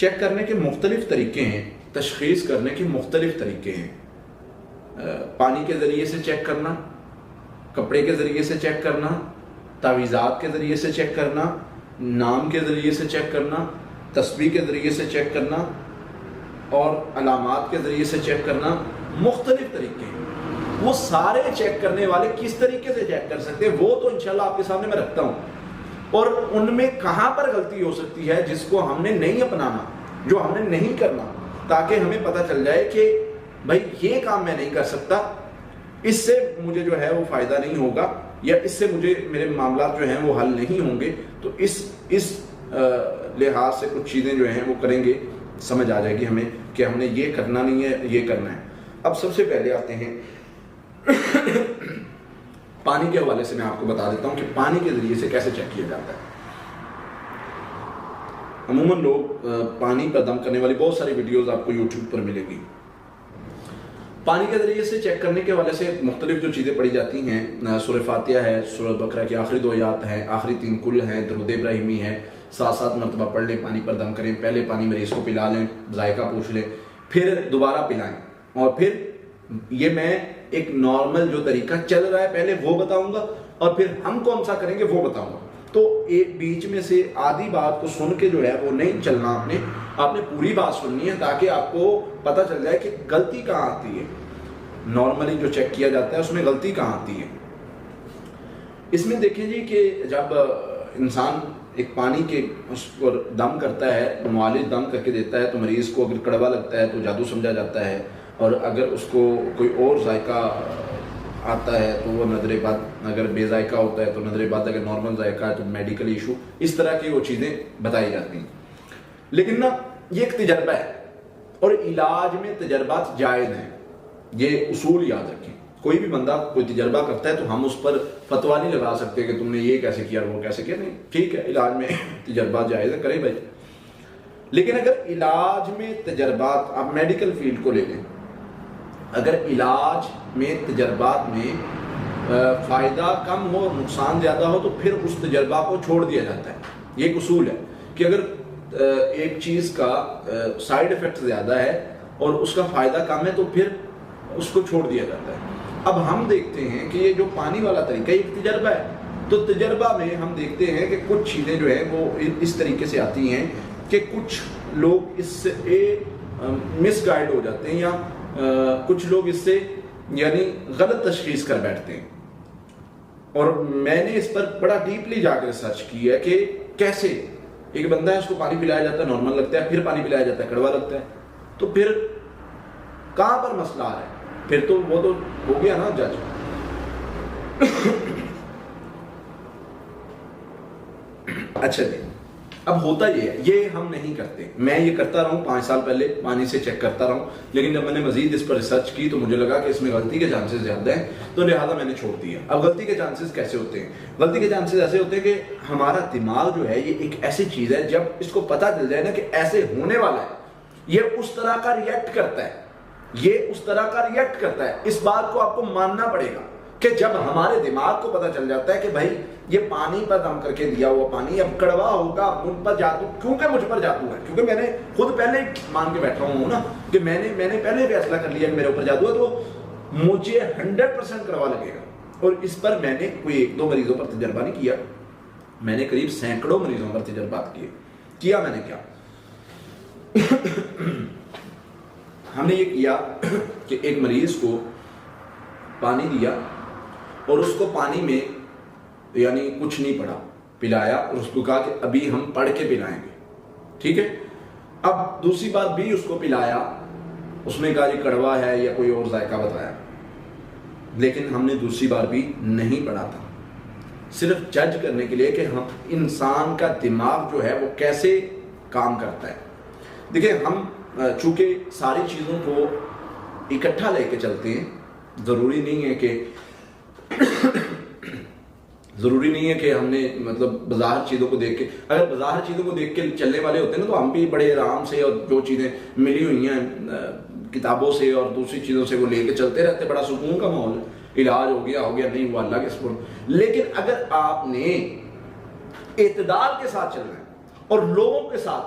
Check کرنے کے مختلف طریقے ہیں، تشخیص کرنے کے مختلف طریقے ہیں. پانی کے ذریعے سے چیک کرنا، کپڑے کے ذریعے سے چیک کرنا، تعویذات کے ذریعے سے چیک کرنا، نام کے ذریعے سے چیک کرنا، تسبیح کے ذریعے سے چیک کرنا اور علامات کے ذریعے سے چیک کرنا. مختلف طریقے ہیں. وہ سارے چیک کرنے والے کس طریقے سے چیک کر سکتے ہیں وہ تو انشاءاللہ آپ کے سامنے میں رکھتا ہوں، اور ان میں کہاں پر غلطی ہو سکتی ہے جس کو ہم نے نہیں اپنانا، جو ہم نے نہیں کرنا، تاکہ ہمیں پتہ چل جائے کہ بھائی یہ کام میں نہیں کر سکتا، اس سے مجھے جو ہے وہ فائدہ نہیں ہوگا، یا اس سے مجھے میرے معاملات جو ہیں وہ حل نہیں ہوں گے. تو اس لحاظ سے کچھ چیزیں جو ہیں وہ کریں گے، سمجھ آ جائے گی ہمیں کہ ہم نے یہ کرنا نہیں ہے، یہ کرنا ہے. اب سب سے پہلے آتے ہیں پانی کے حوالے سے. میں آپ کو بتا دیتا ہوں کہ پانی کے ذریعے سے کیسے چیک کیا جاتا ہے. عموماً لوگ پانی پر دم کرنے والی بہت ساری ویڈیوز آپ کو یوٹیوب پر ملے گی. پانی کے ذریعے سے چیک کرنے کے حوالے سے مختلف جو چیزیں پڑھی جاتی ہیں، سورہ فاتحہ ہے، سورہ بقرہ کی آخری 2 آیات ہیں، آخری 3 کل ہیں، درود ابراہیمی ہے، 7 مرتبہ پڑھ لیں، پانی پر دم کریں. پہلے پانی مریض کو پلا لیں، ذائقہ پوچھ لیں، پھر دوبارہ پلائیں. اور پھر یہ میں ایک نارمل جو طریقہ چل رہا ہے پہلے وہ بتاؤں گا، اور پھر ہم کون سا کریں گے وہ بتاؤں گا. تو ایک بیچ میں سے آدھی بات کو سن کے جو ہے وہ نہیں چلنا، آپ نے پوری بات سننی ہے تاکہ آپ کو پتہ چل جائے کہ غلطی کہاں آتی ہے. نارملی جو چیک کیا جاتا ہے اس میں غلطی کہاں آتی ہے. اس میں دیکھیں جی کہ جب انسان ایک پانی کے اس پر دم کرتا ہے، معالج دم کر کے دیتا ہے، تو مریض کو اگر کڑوا لگتا ہے تو جادو سمجھا جاتا ہے، اور اگر اس کو کوئی اور ذائقہ آتا ہے تو وہ نظر بد، اگر بے ذائقہ ہوتا ہے تو نظر بد، اگر نارمل ذائقہ ہے تو میڈیکل ایشو، اس طرح کی وہ چیزیں بتائی جاتی ہیں. لیکن نا یہ ایک تجربہ ہے، اور علاج میں تجربات جائز ہیں. یہ اصول یاد رکھیں. کوئی بھی بندہ کوئی تجربہ کرتا ہے تو ہم اس پر فتویٰ نہیں لگا سکتے کہ تم نے یہ کیسے کیا اور وہ کیسے کیا. نہیں، ٹھیک ہے، علاج میں تجربات جائز ہے، کریں بھائی. لیکن اگر علاج میں تجربات، آپ میڈیکل فیلڈ کو لے لیں، اگر علاج میں تجربات میں فائدہ کم ہو اور نقصان زیادہ ہو تو پھر اس تجربہ کو چھوڑ دیا جاتا ہے. یہ ایک اصول ہے کہ اگر ایک چیز کا سائیڈ افیکٹ زیادہ ہے اور اس کا فائدہ کم ہے تو پھر اس کو چھوڑ دیا جاتا ہے. اب ہم دیکھتے ہیں کہ یہ جو پانی والا طریقہ ایک تجربہ ہے، تو تجربہ میں ہم دیکھتے ہیں کہ کچھ چیزیں جو ہیں وہ اس طریقے سے آتی ہیں کہ کچھ لوگ اس سے مس گائیڈ ہو جاتے ہیں، یا کچھ لوگ اس سے یعنی غلط تشخیص کر بیٹھتے ہیں. اور میں نے اس پر بڑا ڈیپلی جا کر ریسرچ کی ہے کہ کیسے ایک بندہ ہے، اس کو پانی پلایا جاتا ہے، نارمل لگتا ہے، پھر پانی پلایا جاتا ہے، کڑوا لگتا ہے. تو پھر کہاں پر مسئلہ آ رہا ہے؟ پھر تو وہ تو ہو گیا نا جج. اچھا جی، اب ہوتا یہ ہے، یہ ہم نہیں کرتے. میں یہ کرتا رہا ہوں 5 سال پہلے، پانی سے چیک کرتا رہا ہوں، لیکن جب میں نے مزید اس پر ریسرچ کی تو مجھے لگا کہ اس میں غلطی کے چانسز زیادہ ہیں، تو لہٰذا میں نے چھوڑ دیا. اب غلطی کے چانسز کیسے ہوتے ہیں؟ غلطی کے چانسز ایسے ہوتے ہیں کہ ہمارا دماغ جو ہے یہ ایک ایسی چیز ہے، جب اس کو پتہ چل جائے نا کہ ایسے ہونے والا ہے، یہ اس طرح کا ریئیکٹ کرتا ہے، یہ اس طرح کا ریئیکٹ کرتا ہے. اس بات کو آپ کو ماننا پڑے گا کہ جب ہمارے دماغ کو پتہ چل جاتا ہے کہ بھائی یہ پانی پر دم کر کے دیا ہوا پانی اب کڑوا ہوگا، مجھ پر جادو، کیونکہ مجھ پر جادو ہے، کیونکہ میں نے خود پہلے مان کے بیٹھا ہوں نا کہ میں نے پہلے فیصلہ کر لیا کہ میرے اوپر جادو ہے، تو مجھے 100% کڑوا لگے گا. اور اس پر میں نے کوئی 1-2 مریضوں پر تجربہ نہیں کیا، میں نے قریب سینکڑوں مریضوں پر تجربات کیا. میں نے کیا ہم نے یہ کیا کہ ایک مریض کو پانی دیا اور اس کو پانی میں یعنی کچھ نہیں پڑا، پلایا، اور اس کو کہا کہ ابھی ہم پڑھ کے پلائیں گے، ٹھیک ہے. اب دوسری بار بھی اس کو پلایا، اس نے کہا یہ کڑوا ہے یا کوئی اور ذائقہ بتایا، لیکن ہم نے دوسری بار بھی نہیں پڑھا تھا، صرف جج کرنے کے لیے کہ ہم انسان کا دماغ جو ہے وہ کیسے کام کرتا ہے. دیکھیں، ہم چونکہ ساری چیزوں کو اکٹھا لے کے چلتے ہیں، ضروری نہیں ہے کہ ہم نے مطلب بظاہر چیزوں کو دیکھ کے، اگر بظاہر چیزوں کو دیکھ کے چلنے والے ہوتے ہیں نا تو ہم بھی بڑے آرام سے، اور جو چیزیں ملی ہوئی ہیں کتابوں سے اور دوسری چیزوں سے وہ لے کے چلتے رہتے، بڑا سکون کا ماحول ہے، علاج ہو گیا نہیں ہوا، اللہ کے سپرد. لیکن اگر آپ نے اعتدال کے ساتھ چلنا ہے اور لوگوں کے ساتھ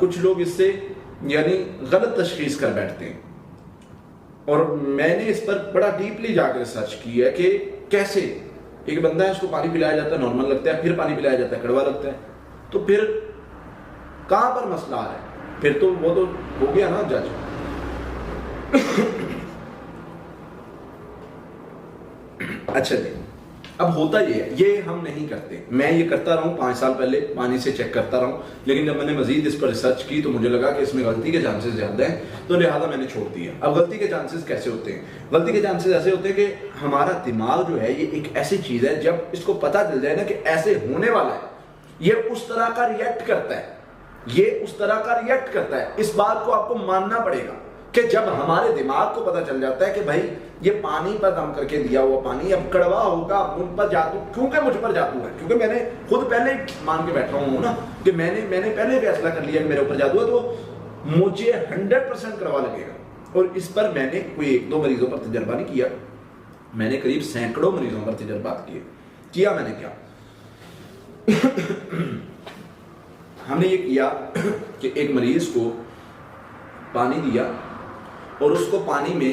کچھ لوگ اس سے یعنی غلط تشخیص کر بیٹھتے ہیں، اور میں نے اس پر بڑا ڈیپلی جا کر ریسرچ کی ہے کہ کیسے ایک بندہ ہے، اس کو پانی پلایا جاتا ہے نارمل لگتا ہے، پھر پانی پلایا جاتا ہے کڑوا لگتا ہے، تو پھر کہاں پر مسئلہ آ رہا ہے؟ پھر تو وہ تو ہو گیا نا جج۔ اچھا جی، اب ہوتا یہ ہے، یہ ہم نہیں کرتے، میں یہ کرتا رہا ہوں 5 سال پہلے پانی سے چیک کرتا رہا ہوں، لیکن جب میں نے مزید اس پر ریسرچ کی تو مجھے لگا کہ اس میں غلطی کے چانسز زیادہ ہیں، تو لہٰذا میں نے چھوڑ دیا۔ اب غلطی کے چانسز کیسے ہوتے ہیں؟ غلطی کے چانسز ایسے ہوتے ہیں کہ ہمارا دماغ جو ہے یہ ایک ایسی چیز ہے، جب اس کو پتہ چل جائے نا کہ ایسے ہونے والا ہے، یہ اس طرح کا ریئیکٹ کرتا ہے، یہ اس طرح کا ریئیکٹ کرتا ہے۔ اس بات کو آپ کو ماننا پڑے گا کہ جب ہمارے دماغ کو پتہ چل جاتا ہے کہ بھائی یہ پانی پر دم کر کے دیا ہوا پانی اب کڑوا ہوگا، مجھ پر جادو، کیونکہ مجھ پر جادو ہے، کیونکہ میں نے خود پہلے مان کے بیٹھا ہوں نا کہ میں نے پہلے فیصلہ کر لیا کہ میرے اوپر جادو ہے، تو مجھے 100% کڑوا لگے گا۔ اور اس پر میں نے کوئی 1-2 مریضوں پر تجربہ نہیں کیا، میں نے قریب سینکڑوں مریضوں پر تجربات کیا۔ میں نے کیا ہم نے یہ کیا کہ ایک مریض کو پانی دیا اور اس کو پانی میں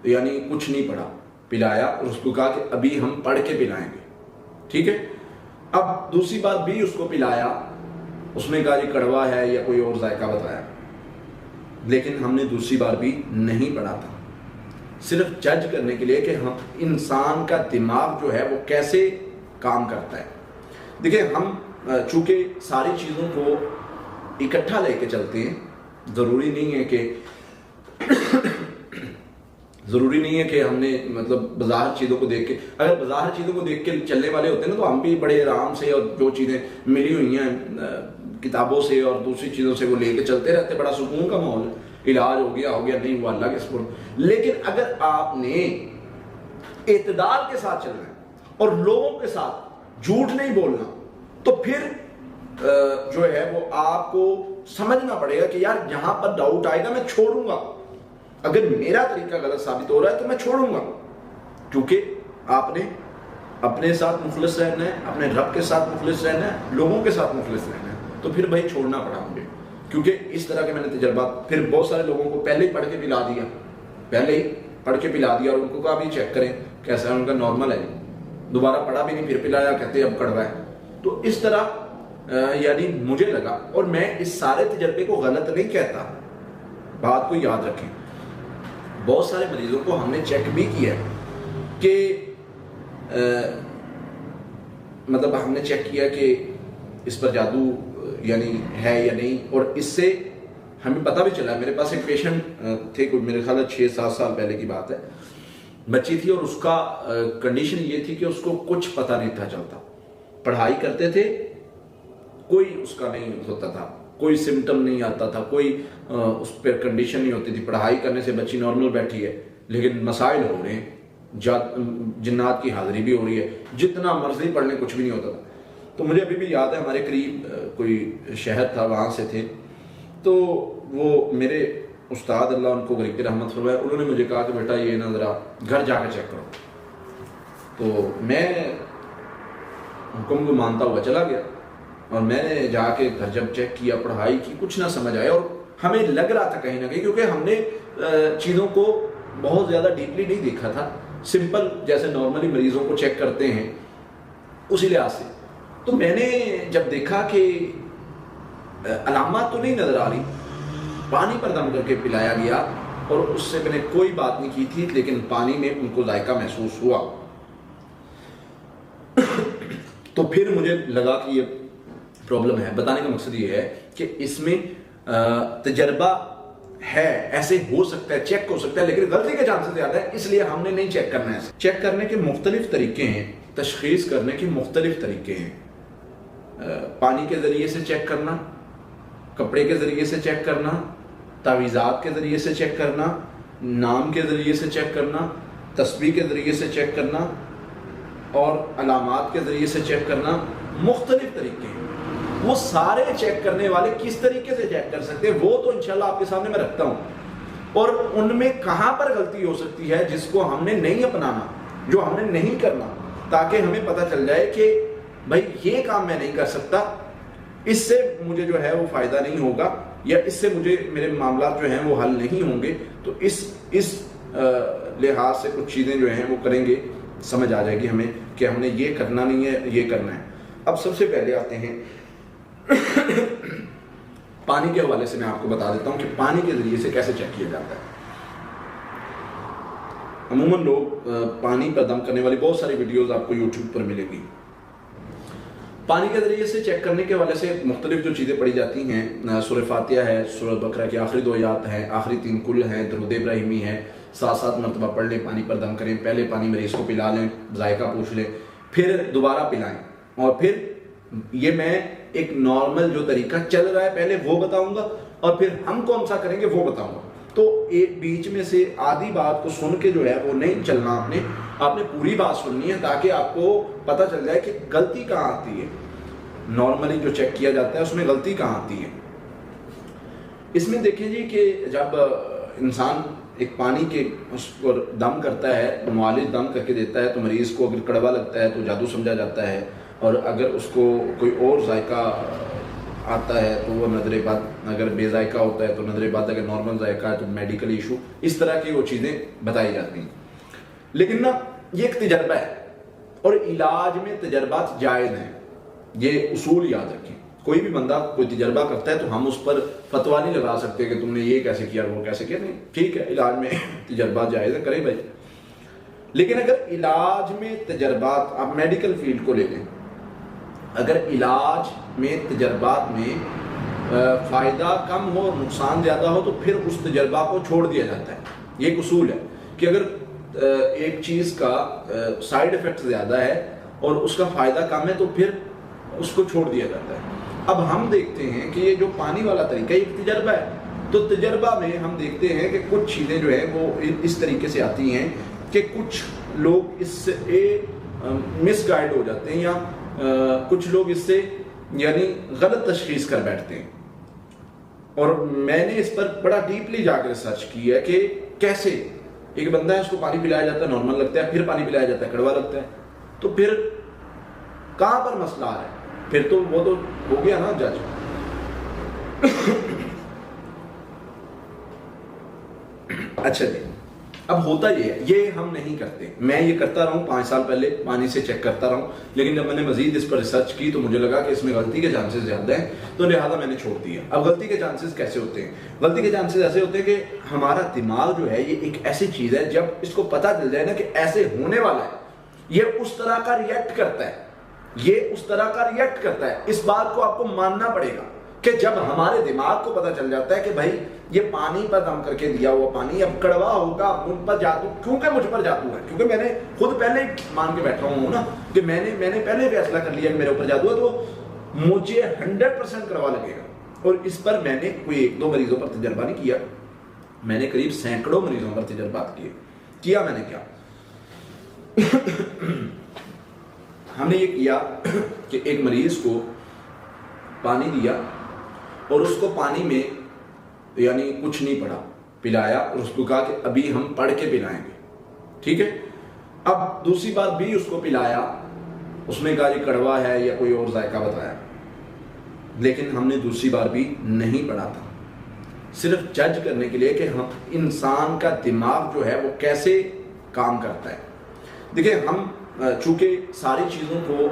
یعنی کچھ نہیں پڑا، پلایا، اور اس کو کہا کہ ابھی ہم پڑھ کے پلائیں گے، ٹھیک ہے۔ اب دوسری بات بھی اس کو پلایا، اس نے کہا یہ کڑوا ہے یا کوئی اور ذائقہ بتایا، لیکن ہم نے دوسری بار بھی نہیں پڑھا تھا، صرف جج کرنے کے لیے کہ ہم انسان کا دماغ جو ہے وہ کیسے کام کرتا ہے۔ دیکھیں، ہم چونکہ ساری چیزوں کو اکٹھا لے کے چلتے ہیں، ضروری نہیں ہے کہ ہم نے مطلب بظاہر چیزوں کو دیکھ کے، اگر بظاہر چیزوں کو دیکھ کے چلنے والے ہوتے ہیں نا تو ہم بھی بڑے آرام سے، اور جو چیزیں ملی ہوئی ہیں کتابوں سے اور دوسری چیزوں سے وہ لے کے چلتے رہتے، بڑا سکون کا ماحول، علاج ہو گیا نہیں ہوا اللہ کے سپرد۔ لیکن اگر آپ نے اعتدال کے ساتھ چلنا ہے اور لوگوں کے ساتھ جھوٹ نہیں بولنا، تو پھر جو ہے وہ آپ کو سمجھنا پڑے گا کہ یار یہاں پر ڈاؤٹ آئے گا، میں چھوڑوں گا، اگر میرا طریقہ غلط ثابت ہو رہا ہے تو میں چھوڑوں گا، کیونکہ آپ نے اپنے ساتھ مخلص رہنا ہے، اپنے رب کے ساتھ مخلص رہنا ہے، لوگوں کے ساتھ مخلص رہنا ہے، تو پھر بھائی چھوڑنا پڑا مجھے، کیونکہ اس طرح کے میں نے تجربات، پھر بہت سارے لوگوں کو پہلے ہی پڑھ کے پلا دیا اور ان کو کہا بھی چیک کریں کیسا ہے، ان کا نارمل ہے، دوبارہ پڑھا بھی نہیں، پھر پلایا، کہتے اب کڑوا ہے۔ تو اس طرح یعنی مجھے لگا، اور میں اس سارے تجربے کو غلط نہیں کہتا، بات کو یاد رکھیں، بہت سارے مریضوں کو ہم نے چیک بھی کیا کہ مطلب ہم نے چیک کیا کہ اس پر جادو یعنی ہے یا نہیں، اور اس سے ہمیں پتہ بھی چلا۔ میرے پاس ایک پیشنٹ تھے، کوئی میرے خیال 6-7 سال پہلے کی بات ہے، بچی تھی، اور اس کا کنڈیشن یہ تھی کہ اس کو کچھ پتہ نہیں تھا چلتا، پڑھائی کرتے تھے، کوئی اس کا نہیں ہوتا تھا، کوئی سمٹم نہیں آتا تھا، کوئی اس پر کنڈیشن نہیں ہوتی تھی، پڑھائی کرنے سے بچی نارمل بیٹھی ہے، لیکن مسائل ہو رہے ہیں، جنات کی حاضری بھی ہو رہی ہے، جتنا مرضی پڑھنے کچھ بھی نہیں ہوتا تھا۔ تو مجھے ابھی بھی یاد ہے، ہمارے قریب کوئی شہر تھا، وہاں سے تھے، تو وہ میرے استاد اللہ ان کو غریب رحمت فرمائے، انہوں نے مجھے کہا کہ بیٹا یہ نا ذرا گھر جا کے چیک کرو۔ تو میں حکم کو مانتا ہوا چلا گیا، اور میں نے جا کے گھر جب چیک کیا، پڑھائی کی، کچھ نہ سمجھ آیا، اور ہمیں لگ رہا تھا کہیں نہ کہیں، کیونکہ ہم نے چیزوں کو بہت زیادہ ڈیپلی نہیں دیکھا تھا، سمپل جیسے نارملی مریضوں کو چیک کرتے ہیں اسی لحاظ سے۔ تو میں نے جب دیکھا کہ علامات تو نہیں نظر آ رہی، پانی پر دم کر کے پلایا گیا، اور اس سے میں نے کوئی بات نہیں کی تھی، لیکن پانی میں ان کو ذائقہ محسوس ہوا، تو پھر مجھے لگا کہ یہ پرابلم ہے۔ بتانے کا مقصد یہ ہے کہ اس میں تجربہ ہے، ایسے ہو سکتا ہے، چیک ہو سکتا ہے، لیکن غلطی کے چانسز زیادہ ہے، اس لیے ہم نے نہیں چیک کرنا ہے۔ چیک کرنے کے مختلف طریقے ہیں، تشخیص کرنے کے مختلف طریقے ہیں، پانی کے ذریعے سے چیک کرنا، کپڑے کے ذریعے سے چیک کرنا، تعویذات کے ذریعے سے چیک کرنا، نام کے ذریعے سے چیک کرنا، تسبیح کے ذریعے سے چیک کرنا، اور علامات کے ذریعے سے چیک کرنا، مختلف طریقے ہیں۔ وہ سارے چیک کرنے والے کس طریقے سے چیک کر سکتے ہیں وہ تو انشاءاللہ آپ کے سامنے میں رکھتا ہوں، اور ان میں کہاں پر غلطی ہو سکتی ہے جس کو ہم نے نہیں اپنانا، جو ہم نے نہیں کرنا، تاکہ ہمیں پتہ چل جائے کہ بھائی یہ کام میں نہیں کر سکتا، اس سے مجھے جو ہے وہ فائدہ نہیں ہوگا یا اس سے مجھے میرے معاملات جو ہیں وہ حل نہیں ہوں گے. تو اس لحاظ سے کچھ چیزیں جو ہیں وہ کریں گے, سمجھ آ جائے گی ہمیں کہ ہم نے یہ کرنا نہیں ہے, یہ کرنا ہے. اب سب سے پہلے آتے ہیں پانی کے حوالے سے. میں آپ کو بتا دیتا ہوں کہ پانی کے ذریعے سے کیسے چیک کیا جاتا ہے. عموماً لوگ پانی پر دم کرنے والی بہت ساری ویڈیوز آپ کو یوٹیوب پر ملے گی. پانی کے ذریعے سے چیک کرنے کے حوالے سے مختلف جو چیزیں پڑھی جاتی ہیں, سورہ فاتحہ ہے, سورہ بقرہ کی آخری 2 آیات ہیں, آخری 3 کل ہیں, درود ابراہیمی ہے, 7 مرتبہ پڑھ لیں, پانی پر دم کریں, پہلے پانی مریض کو پلا لیں, ذائقہ پوچھ لیں, پھر دوبارہ پلائیں. اور پھر یہ میں ایک نارمل جو طریقہ چل رہا ہے پہلے وہ بتاؤں گا, اور پھر ہم کون سا کریں گے وہ بتاؤں گا. تو ایک بیچ میں سے آدھی بات کو سن کے جو ہے وہ نہیں چلنا, آپ نے پوری بات سننی ہے تاکہ آپ کو پتہ چل جائے کہ غلطی کہاں آتی ہے. نارملی جو چیک کیا جاتا ہے اس میں غلطی کہاں آتی ہے. اس میں دیکھیں جی کہ جب انسان ایک پانی کے اس پر دم کرتا ہے, معالج دم کر کے دیتا ہے, تو مریض کو اگر کڑوا لگتا ہے تو جادو سمجھا جاتا ہے, اور اگر اس کو کوئی اور ذائقہ آتا ہے تو وہ نظر بد, اگر بے ذائقہ ہوتا ہے تو نظر بد, اگر نارمل ذائقہ ہے تو میڈیکل ایشو, اس طرح کی وہ چیزیں بتائی جاتی ہیں. لیکن نا یہ ایک تجربہ ہے, اور علاج میں تجربات جائز ہیں, یہ اصول یاد رکھیں. کوئی بھی بندہ کوئی تجربہ کرتا ہے تو ہم اس پر فتویٰ نہیں لگا سکتے کہ تم نے یہ کیسے کیا وہ کیسے کیا. نہیں, ٹھیک ہے, علاج میں تجربات جائز ہے, کریں بھائی. لیکن اگر علاج میں تجربات, آپ میڈیکل فیلڈ کو لے لیں, اگر علاج میں تجربات میں فائدہ کم ہو اور نقصان زیادہ ہو تو پھر اس تجربہ کو چھوڑ دیا جاتا ہے. یہ ایک اصول ہے کہ اگر ایک چیز کا سائیڈ ایفیکٹ زیادہ ہے اور اس کا فائدہ کم ہے تو پھر اس کو چھوڑ دیا جاتا ہے. اب ہم دیکھتے ہیں کہ یہ جو پانی والا طریقہ ایک تجربہ ہے, تو تجربہ میں ہم دیکھتے ہیں کہ کچھ چیزیں جو ہیں وہ اس طریقے سے آتی ہیں کہ کچھ لوگ اس سے مس گائیڈ ہو جاتے ہیں, یا کچھ لوگ اس سے یعنی غلط تشخیص کر بیٹھتے ہیں. اور میں نے اس پر بڑا ڈیپلی جا کر ریسرچ کی ہے کہ کیسے ایک بندہ ہے, اس کو پانی پلایا جاتا ہے, نارمل لگتا ہے, پھر پانی پلایا جاتا ہے, کڑوا لگتا ہے, تو پھر کہاں پر مسئلہ آ رہا ہے؟ پھر تو وہ تو ہو گیا نا جج. اچھا جی, اب ہوتا یہ ہے, یہ ہم نہیں کرتے. میں یہ کرتا رہا ہوں 5 سال پہلے, پانی سے چیک کرتا رہا ہوں, لیکن جب میں نے مزید اس پر ریسرچ کی تو مجھے لگا کہ اس میں غلطی کے چانسز زیادہ ہیں, تو لہٰذا میں نے چھوڑ دیا. اب غلطی کے چانسز کیسے ہوتے ہیں؟ غلطی کے چانسز ایسے ہوتے ہیں کہ ہمارا دماغ جو ہے یہ ایک ایسی چیز ہے, جب اس کو پتہ چل جائے نا کہ ایسے ہونے والا ہے, یہ اس طرح کا ریئیکٹ کرتا ہے, یہ اس طرح کا ریئیکٹ کرتا ہے. اس بات کو آپ کو ماننا پڑے گا کہ جب ہمارے دماغ کو پتہ چل جاتا ہے کہ بھائی یہ پانی پر دم کر کے دیا ہوا پانی اب کڑوا ہوگا, مجھ پر جادو, کیونکہ مجھ پر جادو ہے, کیونکہ میں نے خود پہلے ہی مان کے بیٹھا ہوں نا کہ میں نے پہلے فیصلہ کر لیا کہ میرے اوپر جادو ہے, تو مجھے 100% کڑوا لگے گا. اور اس پر میں نے کوئی 1-2 مریضوں پر تجربہ نہیں کیا, میں نے قریب سینکڑوں مریضوں پر تجربات کیا. میں نے کیا ہم نے یہ کیا کہ ایک مریض کو پانی دیا اور اس کو پانی میں یعنی کچھ نہیں پڑا, پلایا, اور اس کو کہا کہ ابھی ہم پڑھ کے پلائیں گے, ٹھیک ہے. اب دوسری بار بھی اس کو پلایا, اس میں کہا یہ کڑوا ہے یا کوئی اور ذائقہ بتایا, لیکن ہم نے دوسری بار بھی نہیں پڑھا تھا, صرف جج کرنے کے لیے کہ ہم انسان کا دماغ جو ہے وہ کیسے کام کرتا ہے. دیکھیں, ہم چونکہ ساری چیزوں کو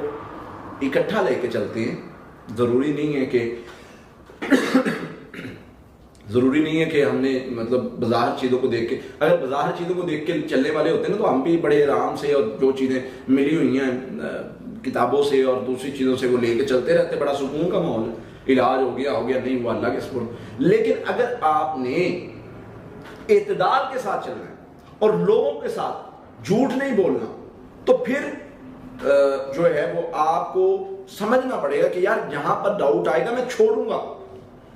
اکٹھا لے کے چلتے ہیں, ضروری نہیں ہے کہ ہم نے مطلب بظاہر چیزوں کو دیکھ کے, اگر بظاہر چیزوں کو دیکھ کے چلنے والے ہوتے ہیں نا تو ہم بھی بڑے آرام سے, اور جو چیزیں ملی ہوئی ہیں کتابوں سے اور دوسری چیزوں سے وہ لے کے چلتے رہتے, بڑا سکون کا ماحول, علاج ہو گیا نہیں ہوا اللہ کے سپرد. لیکن اگر آپ نے اعتدال کے ساتھ چلنا ہے اور لوگوں کے ساتھ جھوٹ نہیں بولنا, تو پھر جو ہے وہ آپ کو سمجھنا پڑے گا کہ یار جہاں پر ڈاؤٹ آئے گا میں چھوڑوں گا,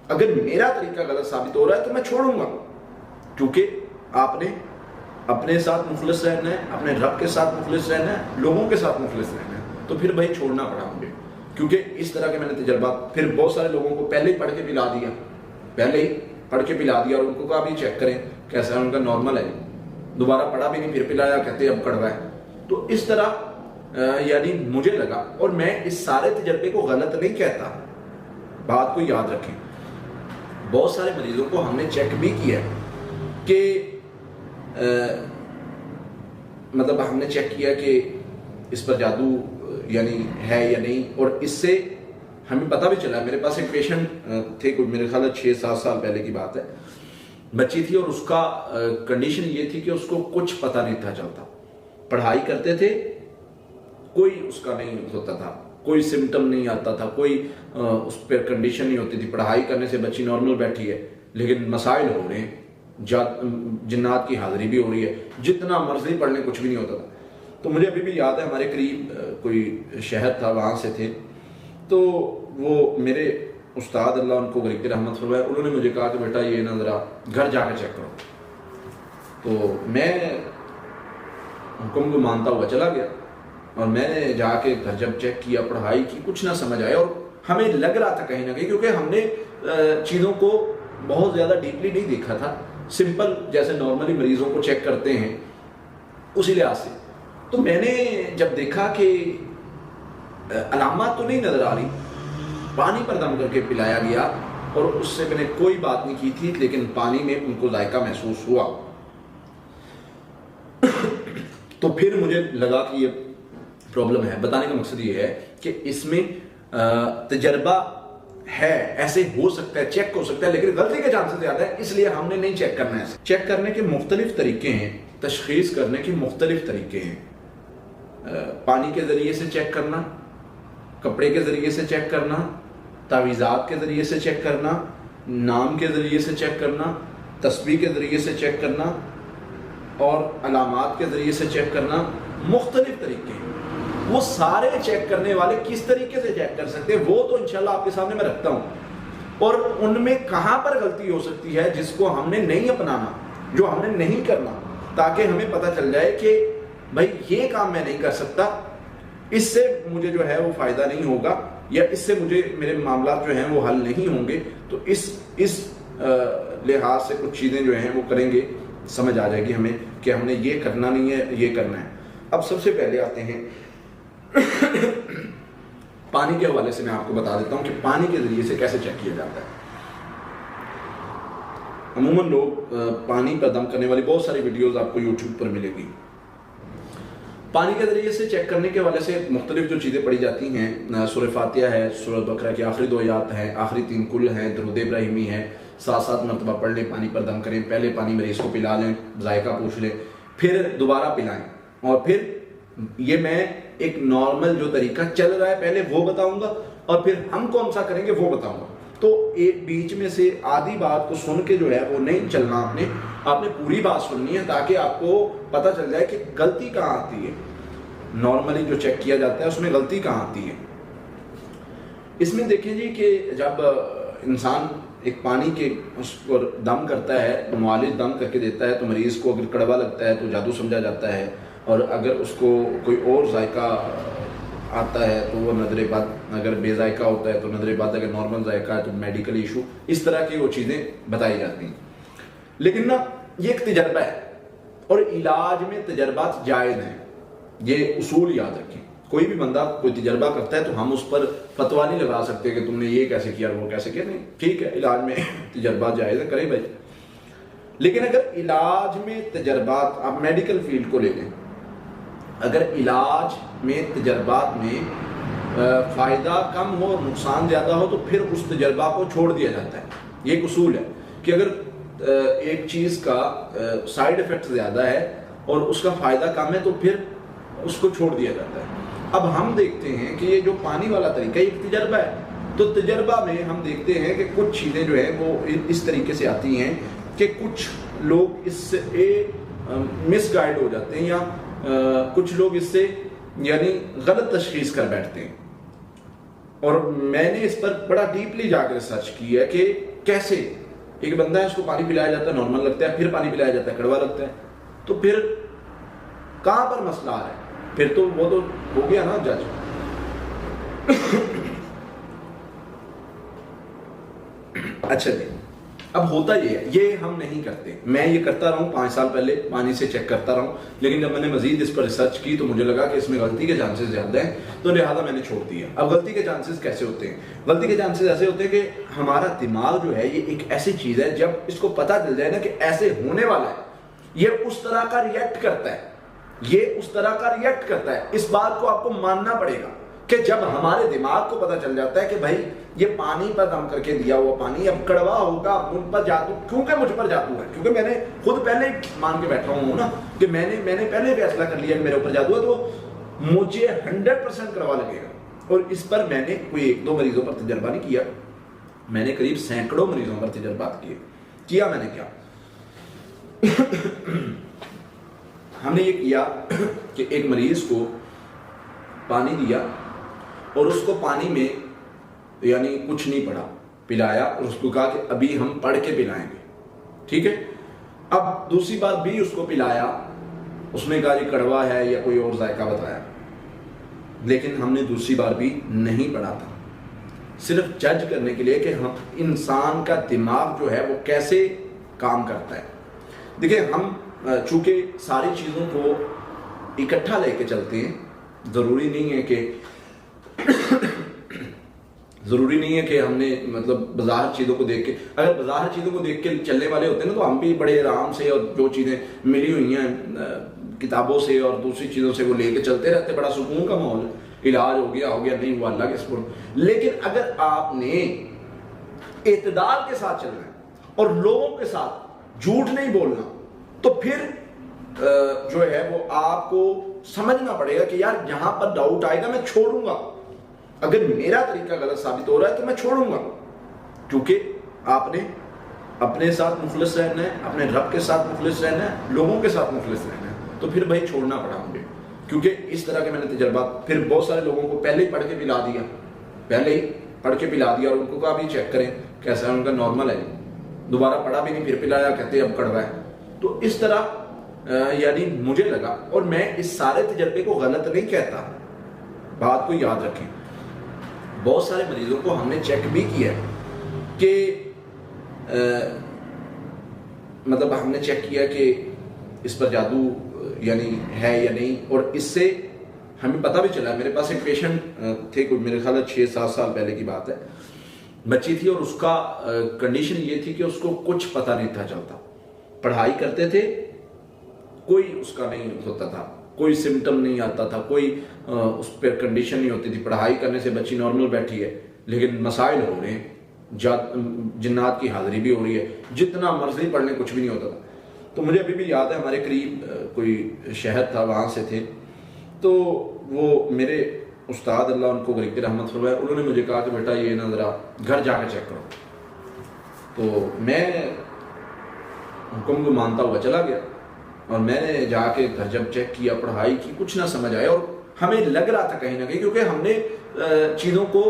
اگر میرا طریقہ غلط ثابت ہو رہا ہے تو میں چھوڑوں گا, کیونکہ آپ نے اپنے ساتھ مخلص رہنا ہے, اپنے رب کے ساتھ مخلص رہنا ہے, لوگوں کے ساتھ مخلص رہنا ہے. تو پھر بھائی چھوڑنا پڑا مجھے, کیونکہ اس طرح کے میں نے تجربات پھر بہت سارے لوگوں کو پہلے ہی پڑھ کے پلا دیا, اور ان کو کہا بھی چیک کریں کیسا ہے, ان کا نارمل ہے, دوبارہ پڑھا بھی نہیں, پھر پلایا, کہتے اب کڑوا ہے. تو اس طرح یعنی مجھے لگا, اور میں اس سارے تجربے کو غلط نہیں کہتا, بات کو یاد رکھیں، بہت سارے مریضوں کو ہم نے چیک بھی کیا ہے کہ مطلب ہم نے چیک کیا کہ اس پر جادو یعنی ہے یا نہیں، اور اس سے ہمیں پتہ بھی چلا. میرے پاس ایک پیشنٹ تھے، کوئی میرے خیال 6-7 سال پہلے کی بات ہے، بچی تھی اور اس کا کنڈیشن یہ تھی کہ اس کو کچھ پتہ نہیں تھا چلتا. پڑھائی کرتے تھے، کوئی اس کا نہیں ہوتا تھا، کوئی سمٹم نہیں آتا تھا، کوئی اس پر کنڈیشن نہیں ہوتی تھی. پڑھائی کرنے سے بچی نارمل بیٹھی ہے لیکن مسائل ہو رہے ہیں، جنات کی حاضری بھی ہو رہی ہے، جتنا مرضی پڑھ لیں کچھ بھی نہیں ہوتا تھا. تو مجھے ابھی بھی یاد ہے، ہمارے قریب کوئی شہر تھا، وہاں سے تھے. تو وہ میرے استاد اللہ ان کو غریب رحمت فرمائے، انہوں نے مجھے کہا کہ بیٹا یہ نا ذرا گھر جا کے چیک کرو. تو میں حکم کو مانتا ہوا چلا گیا اور میں نے جا کے گھر جب چیک کیا، پڑھائی کی، کچھ نہ سمجھ آیا. اور ہمیں لگ رہا تھا کہیں نہ کہیں، کیونکہ ہم نے چیزوں کو بہت زیادہ ڈیپلی نہیں دیکھا تھا، سمپل جیسے نارملی مریضوں کو چیک کرتے ہیں اسی لحاظ سے. تو میں نے جب دیکھا کہ علامات تو نہیں نظر آ رہی، پانی پر دم کر کے پلایا گیا اور اس سے میں نے کوئی بات نہیں کی تھی، لیکن پانی میں ان کو ذائقہ محسوس ہوا. تو پھر مجھے لگا کہ یہ پرابلم ہے. بتانے کا مقصد یہ ہے کہ اس میں تجربہ ہے، ایسے ہو سکتا ہے، چیک ہو سکتا ہے، لیکن غلطی کے چانسز زیادہ ہے، اس لیے ہم نے نہیں چیک کرنا ہے. چیک کرنے کے مختلف طریقے ہیں، تشخیص کرنے کے مختلف طریقے ہیں. پانی کے ذریعے سے چیک کرنا، کپڑے کے ذریعے سے چیک کرنا، تعویذات کے ذریعے سے چیک کرنا، نام کے ذریعے سے چیک کرنا، تسبیح کے ذریعے سے چیک کرنا اور علامات کے ذریعے سے چیک کرنا. مختلف طریقے ہیں. وہ سارے چیک کرنے والے کس طریقے سے چیک کر سکتے ہیں وہ تو انشاءاللہ آپ کے سامنے میں رکھتا ہوں، اور ان میں کہاں پر غلطی ہو سکتی ہے جس کو ہم نے نہیں اپنانا، جو ہم نے نہیں کرنا، تاکہ ہمیں پتہ چل جائے کہ بھائی یہ کام میں نہیں کر سکتا، اس سے مجھے جو ہے وہ فائدہ نہیں ہوگا، یا اس سے مجھے میرے معاملات جو ہیں وہ حل نہیں ہوں گے. تو اس لحاظ سے کچھ چیزیں جو ہیں وہ کریں گے، سمجھ آ جائے گی ہمیں کہ ہم نے یہ کرنا نہیں ہے، یہ کرنا ہے. اب سب سے پہلے آتے ہیں پانی کے حوالے سے. میں آپ کو بتا دیتا ہوں کہ پانی کے ذریعے سے کیسے چیک کیا جاتا ہے. عموماً لوگ پانی پر دم کرنے والی بہت ساری ویڈیوز آپ کو یوٹیوب پر ملے گی. پانی کے ذریعے سے چیک کرنے کے حوالے سے مختلف جو چیزیں پڑھی جاتی ہیں، سورہ فاتحہ ہے، سورہ بقرہ کی آخری 2 آیات ہیں، آخری 3 کل ہیں، درود ابراہیمی ہے، 7 مرتبہ پڑھ لیں، پانی پر دم کریں. پہلے پانی مریض کو پلا لیں، ذائقہ پوچھ لیں، پھر دوبارہ پلائیں. اور پھر یہ میں ایک نارمل جو طریقہ چل رہا ہے پہلے وہ بتاؤں گا، اور پھر ہم کون سا کریں گے وہ بتاؤں گا. تو ایک بیچ میں سے آدھی بات کو سن کے جو ہے وہ نہیں چلنا، آپ نے پوری بات سننی ہے تاکہ آپ کو پتہ چل جائے کہ غلطی کہاں آتی ہے. نارملی جو چیک کیا جاتا ہے اس میں غلطی کہاں آتی ہے. اس میں دیکھیں جی کہ جب انسان ایک پانی کے اس پر دم کرتا ہے، معالج دم کر کے دیتا ہے، تو مریض کو اگر کڑوا لگتا ہے تو جادو سمجھا جاتا ہے، اور اگر اس کو کوئی اور ذائقہ آتا ہے تو وہ نظر بد، اگر بے ذائقہ ہوتا ہے تو نظر بد، اگر نارمل ذائقہ ہے تو میڈیکل ایشو، اس طرح کی وہ چیزیں بتائی جاتی ہیں. لیکن نا یہ ایک تجربہ ہے، اور علاج میں تجربات جائز ہیں. یہ اصول یاد رکھیں. کوئی بھی بندہ کوئی تجربہ کرتا ہے تو ہم اس پر فتویٰ نہیں لگا سکتے کہ تم نے یہ کیسے کیا وہ کیسے کیا. نہیں، ٹھیک ہے، علاج میں تجربات جائز ہے، کریں بھائی. لیکن اگر علاج میں تجربات، آپ میڈیکل فیلڈ کو لے لیں، اگر علاج میں تجربات میں فائدہ کم ہو اور نقصان زیادہ ہو تو پھر اس تجربہ کو چھوڑ دیا جاتا ہے. یہ ایک اصول ہے کہ اگر ایک چیز کا سائیڈ ایفیکٹ زیادہ ہے اور اس کا فائدہ کم ہے تو پھر اس کو چھوڑ دیا جاتا ہے. اب ہم دیکھتے ہیں کہ یہ جو پانی والا طریقہ ایک تجربہ ہے، تو تجربہ میں ہم دیکھتے ہیں کہ کچھ چیزیں جو ہیں وہ اس طریقے سے آتی ہیں کہ کچھ لوگ اس سے مس گائیڈ ہو جاتے ہیں، یا کچھ لوگ اس سے یعنی غلط تشخیص کر بیٹھتے ہیں. اور میں نے اس پر بڑا ڈیپلی جا کر ریسرچ کی ہے کہ کیسے ایک بندہ ہے، اس کو پانی پلایا جاتا ہے نارمل لگتا ہے، پھر پانی پلایا جاتا ہے کڑوا لگتا ہے، تو پھر کہاں پر مسئلہ آ رہا ہے؟ پھر تو وہ تو ہو گیا نا جج. اچھا جی، اب ہوتا یہ ہے، یہ ہم نہیں کرتے. میں یہ کرتا رہا ہوں 5 سال پہلے، پانی سے چیک کرتا رہا ہوں، لیکن جب میں نے مزید اس پر ریسرچ کی تو مجھے لگا کہ اس میں غلطی کے چانسز زیادہ ہیں، تو لہٰذا میں نے چھوڑ دیا. اب غلطی کے چانسز کیسے ہوتے ہیں؟ غلطی کے چانسز ایسے ہوتے ہیں کہ ہمارا دماغ جو ہے یہ ایک ایسی چیز ہے، جب اس کو پتہ چل جائے نا کہ ایسے ہونے والا ہے، یہ اس طرح کا ریئیکٹ کرتا ہے، یہ اس طرح کا ریئیکٹ کرتا ہے. اس بات کو آپ کو ماننا پڑے گا کہ جب ہمارے دماغ کو پتہ چل جاتا ہے کہ بھائی یہ پانی پر دم کر کے دیا ہوا پانی اب کڑوا ہوگا، مجھ پر جادو، کیونکہ مجھ پر جادو ہے، کیونکہ میں نے خود پہلے مان کے بیٹھا ہوں نا کہ میں نے پہلے فیصلہ کر لیا کہ میرے اوپر جادو ہے، تو مجھے 100% کڑوا لگے گا. اور اس پر میں نے کوئی 1-2 مریضوں پر تجربہ نہیں کیا، میں نے قریب سینکڑوں مریضوں پر تجربات کیا. میں نے کیا ہم نے یہ کیا کہ ایک مریض کو پانی دیا اور اس کو پانی میں یعنی کچھ نہیں پڑا، پلایا اور اس کو کہا کہ ابھی ہم پڑھ کے پلائیں گے، ٹھیک ہے. اب دوسری بار بھی اس کو پلایا، اس نے کہا یہ کڑوا ہے یا کوئی اور ذائقہ بتایا، لیکن ہم نے دوسری بار بھی نہیں پڑھا تھا، صرف جج کرنے کے لیے کہ ہم انسان کا دماغ جو ہے وہ کیسے کام کرتا ہے. دیکھیں ہم چونکہ ساری چیزوں کو اکٹھا لے کے چلتے ہیں، ضروری نہیں ہے کہ ہم نے مطلب بظاہر چیزوں کو دیکھ کے، اگر بظاہر چیزوں کو دیکھ کے چلنے والے ہوتے ہیں نا تو ہم بھی بڑے آرام سے اور جو چیزیں ملی ہوئی ہیں کتابوں سے اور دوسری چیزوں سے وہ لے کے چلتے رہتے، بڑا سکون کا ماحول، علاج ہو گیا نہیں ہوا اللہ کے سپرد. لیکن اگر آپ نے اعتدال کے ساتھ چلنا ہے اور لوگوں کے ساتھ جھوٹ نہیں بولنا، تو پھر جو ہے وہ آپ کو سمجھنا پڑے گا کہ یار یہاں پر ڈاؤٹ آئے گا میں چھوڑوں گا، اگر میرا طریقہ غلط ثابت ہو رہا ہے تو میں چھوڑوں گا، کیونکہ آپ نے اپنے ساتھ مخلص رہنا ہے، اپنے رب کے ساتھ مخلص رہنا ہے، لوگوں کے ساتھ مخلص رہنا ہے. تو پھر بھائی چھوڑنا پڑا مجھے، کیونکہ اس طرح کے میں نے تجربات پھر بہت سارے لوگوں کو پہلے ہی پڑھ کے پلا دیا اور ان کو کہا بھی چیک کریں کیسا ہے، ان کا نارمل ہے، دوبارہ پڑھا بھی نہیں، پھر پلایا، کہتے اب کڑوا ہے. تو اس طرح یعنی مجھے لگا، اور میں اس سارے تجربے کو غلط نہیں کہتا، بات کو یاد رکھیں، بہت سارے مریضوں کو ہم نے چیک بھی کیا کہ مطلب ہم نے چیک کیا کہ اس پر جادو یعنی ہے یا نہیں، اور اس سے ہمیں پتہ بھی چلا. میرے پاس ایک پیشنٹ تھے، کوئی میرے خیال 6-7 سال پہلے کی بات ہے، بچی تھی اور اس کا کنڈیشن یہ تھی کہ اس کو کچھ پتہ نہیں تھا چلتا، پڑھائی کرتے تھے کوئی اس کا نہیں ہوتا تھا، کوئی سمٹم نہیں آتا تھا، کوئی اس پر کنڈیشن نہیں ہوتی تھی، پڑھائی کرنے سے بچی نارمل بیٹھی ہے لیکن مسائل ہو رہے ہیں، جنات کی حاضری بھی ہو رہی ہے، جتنا مرضی پڑھ لیں کچھ بھی نہیں ہوتا تھا. تو مجھے ابھی بھی یاد ہے، ہمارے قریب کوئی شہر تھا، وہاں سے تھے، تو وہ میرے استاد اللہ ان کو غریب کی رحمت فرمائے، انہوں نے مجھے کہا کہ بیٹا یہ نا ذرا گھر جا کے چیک کرو. تو میں حکم کو مانتا ہوا چلا گیا اور میں نے جا کے گھر جب چیک کیا، پڑھائی کی، کچھ نہ سمجھ آیا، اور ہمیں لگ رہا تھا کہیں نہ کہیں، کیونکہ ہم نے چیزوں کو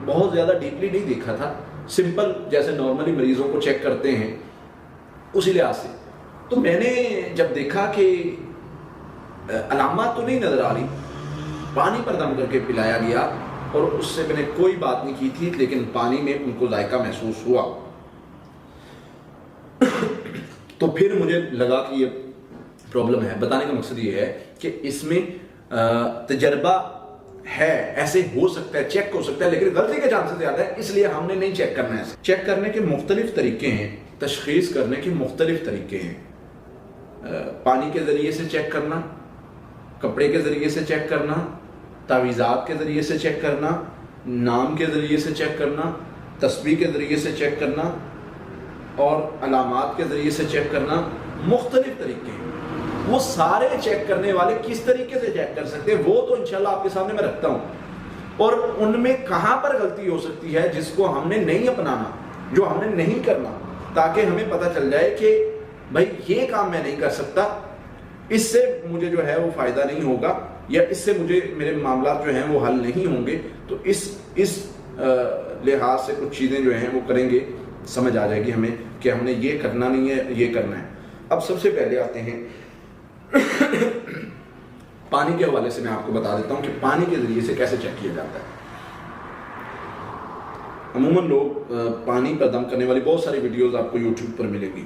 بہت زیادہ ڈیپلی نہیں دیکھا تھا، سمپل جیسے نارملی مریضوں کو چیک کرتے ہیں اسی لحاظ سے. تو میں نے جب دیکھا کہ علامات تو نہیں نظر آ رہی، پانی پر دم کر کے پلایا گیا اور اس سے میں نے کوئی بات نہیں کی تھی، لیکن پانی میں ان کو ذائقہ محسوس ہوا. تو پھر مجھے لگا کہ یہ پرابلم ہے. بتانے کا مقصد یہ ہے کہ اس میں تجربہ ہے، ایسے ہو سکتا ہے، چیک ہو سکتا ہے، لیکن غلطی کے چانسز زیادہ ہے، اس لیے ہم نے نہیں چیک کرنا ہے. چیک کرنے کے مختلف طریقے ہیں، تشخیص کرنے کے مختلف طریقے ہیں. پانی کے ذریعے سے چیک کرنا، کپڑے کے ذریعے سے چیک کرنا، تعویذات کے ذریعے سے چیک کرنا، نام کے ذریعے سے چیک کرنا، تسبیح کے ذریعے سے چیک کرنا، اور علامات کے ذریعے سے چیک کرنا. مختلف طریقے ہیں. وہ سارے چیک کرنے والے کس طریقے سے چیک کر سکتے ہیں وہ تو انشاءاللہ آپ کے سامنے میں رکھتا ہوں، اور ان میں کہاں پر غلطی ہو سکتی ہے جس کو ہم نے نہیں اپنانا، جو ہم نے نہیں کرنا، تاکہ ہمیں پتہ چل جائے کہ بھائی یہ کام میں نہیں کر سکتا، اس سے مجھے جو ہے وہ فائدہ نہیں ہوگا، یا اس سے مجھے میرے معاملات جو ہیں وہ حل نہیں ہوں گے. تو اس لحاظ سے کچھ چیزیں جو ہیں وہ کریں گے، سمجھ آ جائے گی ہمیں کہ ہم نے یہ کرنا نہیں ہے، یہ کرنا ہے. اب سب سے پہلے آتے ہیں پانی کے حوالے سے. میں آپ کو بتا دیتا ہوں کہ پانی کے ذریعے سے کیسے چیک کیا جاتا ہے. عموماً لوگ پانی پر دم کرنے والی بہت ساری ویڈیوز آپ کو یوٹیوب پر ملے گی.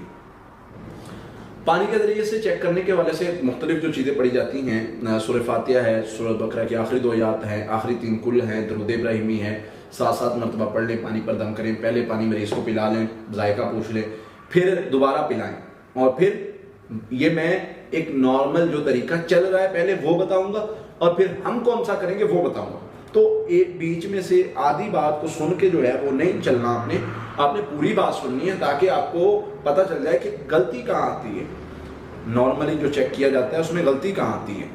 پانی کے ذریعے سے چیک کرنے کے حوالے سے مختلف جو چیزیں پڑھی جاتی ہیں، سورہ فاتحہ ہے، سورہ بقرہ کی آخری 2 آیات ہیں، آخری 3 کل ہیں، درود ابراہیمی ہے، 7 مرتبہ پڑھ لیں، پانی پر دم کریں، پہلے پانی مریض کو پلا لیں، ذائقہ پوچھ لیں، پھر دوبارہ پلائیں. اور پھر یہ میں ایک نارمل جو طریقہ چل رہا ہے پہلے وہ بتاؤں گا، اور پھر ہم کون سا کریں گے وہ بتاؤں گا. تو ایک بیچ میں سے آدھی بات کو سن کے جو ہے وہ نہیں چلنا، آپ نے پوری بات سننی ہے تاکہ آپ کو پتہ چل جائے کہ غلطی کہاں آتی ہے. نارملی جو چیک کیا جاتا ہے اس میں غلطی کہاں آتی ہے.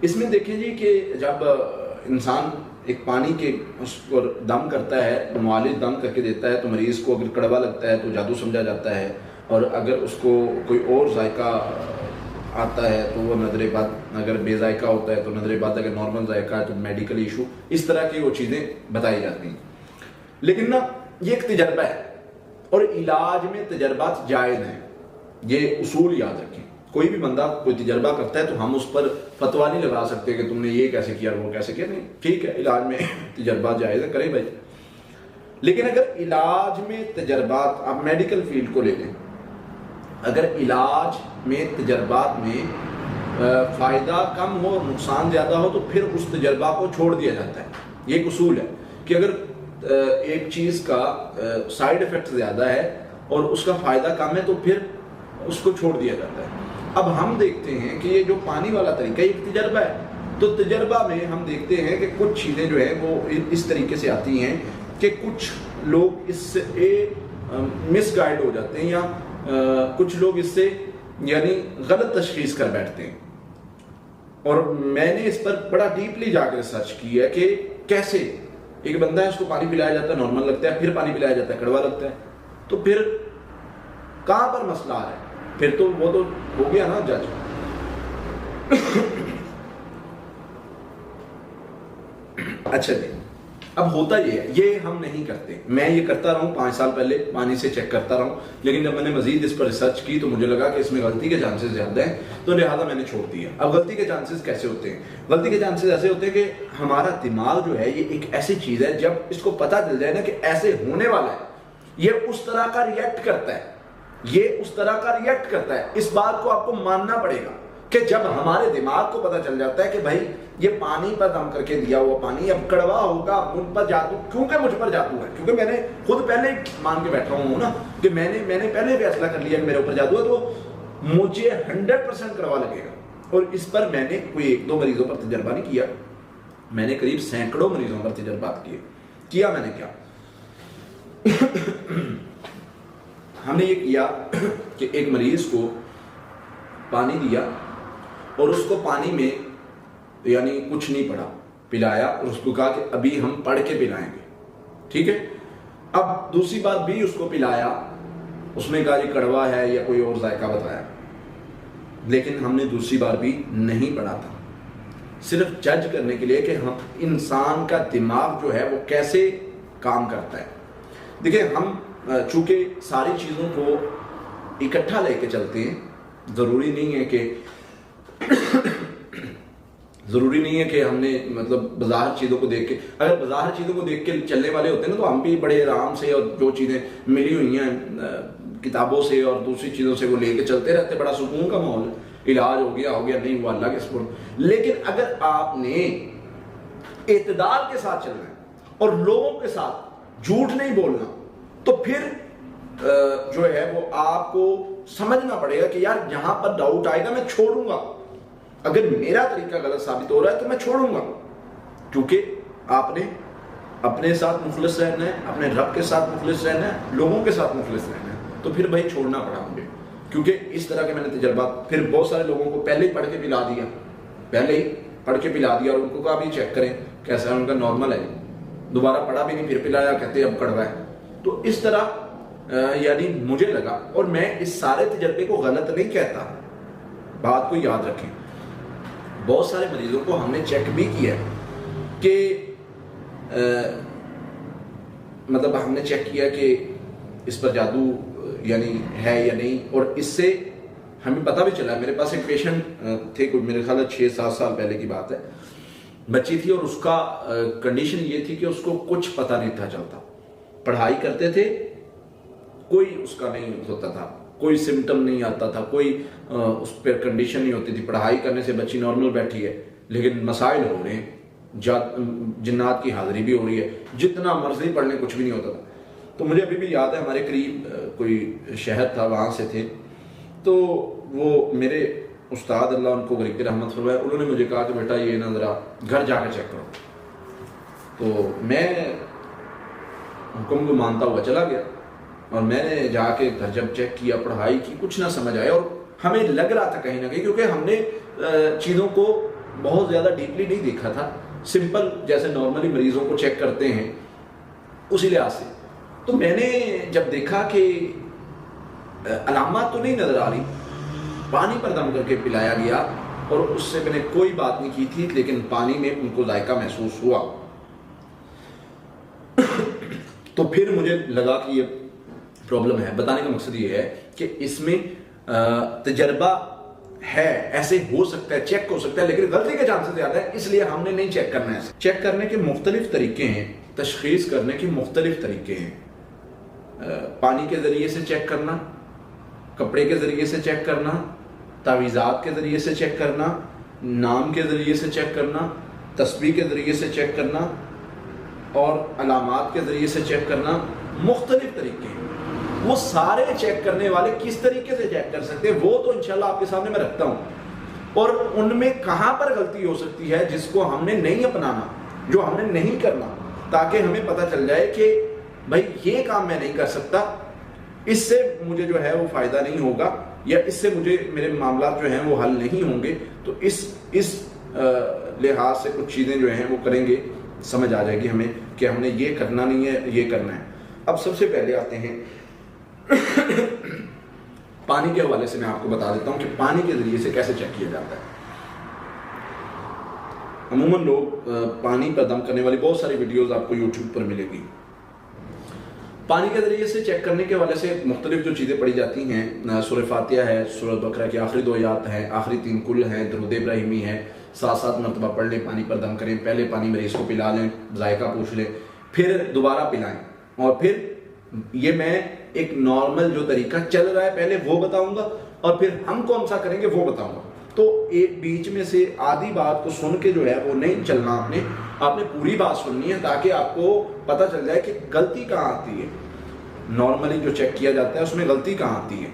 اس میں دیکھیں جی کہ جب انسان ایک پانی کے اس پر دم کرتا ہے، معالج دم کر کے دیتا ہے، تو مریض کو اگر کڑوا لگتا ہے تو جادو سمجھا جاتا ہے، اور اگر اس کو کوئی اور ذائقہ آتا ہے تو وہ نظر بد، اگر بے ذائقہ ہوتا ہے تو نظر بد، اگر نارمل ذائقہ ہے تو میڈیکل ایشو، اس طرح کی وہ چیزیں بتائی جاتی ہیں. لیکن یہ ایک تجربہ ہے، اور علاج میں تجربات جائز ہیں. یہ اصول یاد رکھیں. کوئی بھی بندہ کوئی تجربہ کرتا ہے تو ہم اس پر فتویٰ نہیں لگا سکتے کہ تم نے یہ کیسے کیا اور وہ کیسے کیا. نہیں، ٹھیک ہے، علاج میں تجربات جائز ہے، کریں بھائی. لیکن اگر علاج میں تجربات، آپ میڈیکل فیلڈ کو لے لیں، اگر علاج میں تجربات میں فائدہ کم ہو اور نقصان زیادہ ہو تو پھر اس تجربہ کو چھوڑ دیا جاتا ہے. یہ ایک اصول ہے کہ اگر ایک چیز کا سائیڈ افیکٹ زیادہ ہے اور اس کا فائدہ کم ہے تو پھر اس کو چھوڑ دیا جاتا ہے. اب ہم دیکھتے ہیں کہ یہ جو پانی والا طریقہ ایک تجربہ ہے، تو تجربہ میں ہم دیکھتے ہیں کہ کچھ چیزیں جو ہیں وہ اس طریقے سے آتی ہیں کہ کچھ لوگ اس سے مس گائیڈ ہو جاتے ہیں، یا کچھ لوگ اس سے یعنی غلط تشخیص کر بیٹھتے ہیں. اور میں نے اس پر بڑا ڈیپلی جا کے ریسرچ کی ہے کہ کیسے ایک بندہ ہے، اس کو پانی پلایا جاتا ہے، نارمل لگتا ہے، پھر پانی پلایا جاتا ہے، کڑوا لگتا ہے، تو پھر کہاں پر مسئلہ آ رہا ہے؟ پھر تو وہ تو ہو گیا نا جج. اچھا جی، اب ہوتا یہ ہے، یہ ہم نہیں کرتے. میں یہ کرتا رہا ہوں 5 سال پہلے، پانی سے چیک کرتا رہا ہوں، لیکن جب میں نے مزید اس پر ریسرچ کی تو مجھے لگا کہ اس میں غلطی کے چانسز زیادہ ہیں، تو لہٰذا میں نے چھوڑ دیا. اب غلطی کے چانسز کیسے ہوتے ہیں؟ غلطی کے چانسز ایسے ہوتے ہیں کہ ہمارا دماغ جو ہے یہ ایک ایسی چیز ہے، جب اس کو پتہ چل جائے نا کہ ایسے ہونے والا ہے، یہ اس طرح کا ریئیکٹ کرتا ہے، اس بات کو آپ کو ماننا پڑے گا کہ جب ہمارے دماغ کو پتہ چل جاتا ہے کہ بھائی یہ پانی پر دم کر کے دیا ہوا پانی اب کڑوا ہوگا، مجھ پر جادو، کیونکہ مجھ پر جادو ہے، کیونکہ میں نے خود پہلے مان کے بیٹھا ہوں نا کہ میں نے پہلے فیصلہ کر لیا کہ میرے اوپر جادو ہے، تو مجھے 100% کڑوا لگے گا. اور اس پر میں نے کوئی 1-2 مریضوں پر تجربہ نہیں کیا، میں نے قریب سینکڑوں مریضوں پر تجربات کیا. میں نے کیا ہم نے یہ کیا کہ ایک مریض کو پانی دیا اور اس کو پانی میں یعنی کچھ نہیں پڑا، پلایا، اور اس کو کہا کہ ابھی ہم پڑھ کے پلائیں گے، ٹھیک ہے. اب دوسری بار بھی اس کو پلایا، اس میں کہا یہ کڑوا ہے یا کوئی اور ذائقہ بتایا، لیکن ہم نے دوسری بار بھی نہیں پڑھا تھا، صرف جج کرنے کے لیے کہ ہم انسان کا دماغ جو ہے وہ کیسے کام کرتا ہے. دیکھیں، ہم چونکہ ساری چیزوں کو اکٹھا لے کے چلتے ہیں، ضروری نہیں ہے کہ ہم نے مطلب بظاہر چیزوں کو دیکھ کے، اگر بظاہر چیزوں کو دیکھ کے چلنے والے ہوتے ہیں نا تو ہم بھی بڑے آرام سے، اور جو چیزیں ملی ہوئی ہیں کتابوں سے اور دوسری چیزوں سے وہ لے کے چلتے رہتے، بڑا سکون کا ماحول ہے، علاج ہو گیا نہیں ہوا اللہ کے سپرد. لیکن اگر آپ نے اعتدال کے ساتھ چلنا ہے اور لوگوں کے ساتھ جھوٹ نہیں بولنا، تو پھر جو ہے وہ آپ کو سمجھنا پڑے گا کہ یار یہاں پر ڈاؤٹ آئے گا، میں چھوڑوں گا. اگر میرا طریقہ غلط ثابت ہو رہا ہے تو میں چھوڑوں گا، کیونکہ آپ نے اپنے ساتھ مخلص رہنا ہے، اپنے رب کے ساتھ مخلص رہنا ہے، لوگوں کے ساتھ مخلص رہنا ہے. تو پھر بھائی چھوڑنا پڑا مجھے، کیونکہ اس طرح کے میں نے تجربات پھر بہت سارے لوگوں کو پہلے ہی پڑھ کے پلا دیا اور ان کو کہا بھی چیک کریں کیسا ہے، ان کا نارمل ہے، دوبارہ پڑھا بھی نہیں، پھر پلایا، کہتے اب کڑوا ہے. تو اس طرح یعنی مجھے لگا، اور میں اس سارے تجربے کو غلط نہیں کہتا، بات کو یاد رکھیں. بہت سارے مریضوں کو ہم نے چیک بھی کیا کہ مطلب ہم نے چیک کیا کہ اس پر جادو یعنی ہے یا نہیں، اور اس سے ہمیں پتہ بھی چلا. میرے پاس ایک پیشنٹ تھے، کوئی میرے خیال 6-7 سال پہلے کی بات ہے، بچی تھی اور اس کا کنڈیشن یہ تھی کہ اس کو کچھ پتہ نہیں تھا چلتا، پڑھائی کرتے تھے کوئی اس کا نہیں ہوتا تھا، کوئی سمٹم نہیں آتا تھا، کوئی اس پر کنڈیشن نہیں ہوتی تھی، پڑھائی کرنے سے بچی نارمل بیٹھی ہے لیکن مسائل ہو رہے ہیں، جنات کی حاضری بھی ہو رہی ہے، جتنا مرضی پڑھنے کچھ بھی نہیں ہوتا تھا۔ تو مجھے ابھی بھی یاد ہے ہمارے قریب کوئی شہر تھا، وہاں سے تھے، تو وہ میرے استاد اللہ ان کو غریب کی رحمت فرمائے، انہوں نے مجھے کہا کہ بیٹا یہ نا ذرا گھر جا کے چیک کرو۔ تو میں حکم کو مانتا ہوا چلا گیا اور میں نے جا کے گھر جب چیک کیا، پڑھائی کی، کچھ نہ سمجھ آیا، اور ہمیں لگ رہا تھا کہیں نہ کہیں، کیونکہ ہم نے چیزوں کو بہت زیادہ ڈیپلی نہیں دیکھا تھا، سمپل جیسے نارملی مریضوں کو چیک کرتے ہیں اسی لحاظ سے۔ تو میں نے جب دیکھا کہ علامات تو نہیں نظر آ رہی، پانی پر دم کر کے پلایا گیا اور اس سے میں نے کوئی بات نہیں کی تھی، لیکن پانی میں ان کو ذائقہ محسوس ہوا۔ تو پھر مجھے لگا کہ یہ پرابلم ہے۔ بتانے کا مقصد یہ ہے کہ اس میں تجربہ ہے، ایسے ہو سکتا ہے، چیک ہو سکتا ہے، لیکن غلطی کے چانسز زیادہ ہے، اس لیے ہم نے نہیں چیک کرنا ہے۔ چیک کرنے کے مختلف طریقے ہیں، تشخیص کرنے کے مختلف طریقے ہیں۔ پانی کے ذریعے سے چیک کرنا، کپڑے کے ذریعے سے چیک کرنا، تعویذات کے ذریعے سے چیک کرنا، نام کے ذریعے سے چیک کرنا، تسبیح کے ذریعے سے چیک کرنا اور علامات کے ذریعے سے چیک کرنا، مختلف طریقے ہیں۔ وہ سارے چیک کرنے والے کس طریقے سے چیک کر سکتے ہیں وہ تو انشاءاللہ آپ کے سامنے میں رکھتا ہوں، اور ان میں کہاں پر غلطی ہو سکتی ہے جس کو ہم نے نہیں اپنانا، جو ہم نے نہیں کرنا، تاکہ ہمیں پتہ چل جائے کہ بھائی یہ کام میں نہیں کر سکتا، اس سے مجھے جو ہے وہ فائدہ نہیں ہوگا، یا اس سے مجھے میرے معاملات جو ہیں وہ حل نہیں ہوں گے، تو اس لحاظ سے کچھ چیزیں جو ہیں وہ کریں گے، سمجھ آ جائے گی ہمیں کہ ہم نے یہ کرنا نہیں ہے، یہ کرنا ہے۔ اب سب سے پہلے آتے ہیں پانی کے حوالے سے، میں آپ کو بتا دیتا ہوں کہ پانی کے ذریعے سے کیسے چیک کیا جاتا ہے۔ عموماً لوگ پانی پر دم کرنے والی بہت ساری ویڈیوز آپ کو یوٹیوب پر ملے گی۔ پانی کے ذریعے سے چیک کرنے کے حوالے سے مختلف جو چیزیں پڑھی جاتی ہیں، سورہ فاتحہ ہے، سورہ بقرہ کی آخری 2 آیات ہیں، آخری 3 کل ہیں، درود ابراہیمی ہے، 7 مرتبہ پڑھ لیں، پانی پر دم کریں، پہلے پانی مریض کو پلا لیں، ذائقہ پوچھ لیں، پھر دوبارہ پلائیں، اور پھر یہ میں ایک نارمل جو طریقہ چل رہا ہے پہلے وہ بتاؤں گا، اور پھر ہم کون سا کریں گے وہ بتاؤں گا۔ تو ایک بیچ میں سے آدھی بات کو سن کے جو ہے وہ نہیں چلنا، آپ نے پوری بات سننی ہے، تاکہ آپ کو پتہ چل جائے کہ غلطی کہاں آتی ہے، نارملی جو چیک کیا جاتا ہے اس میں غلطی کہاں آتی ہے۔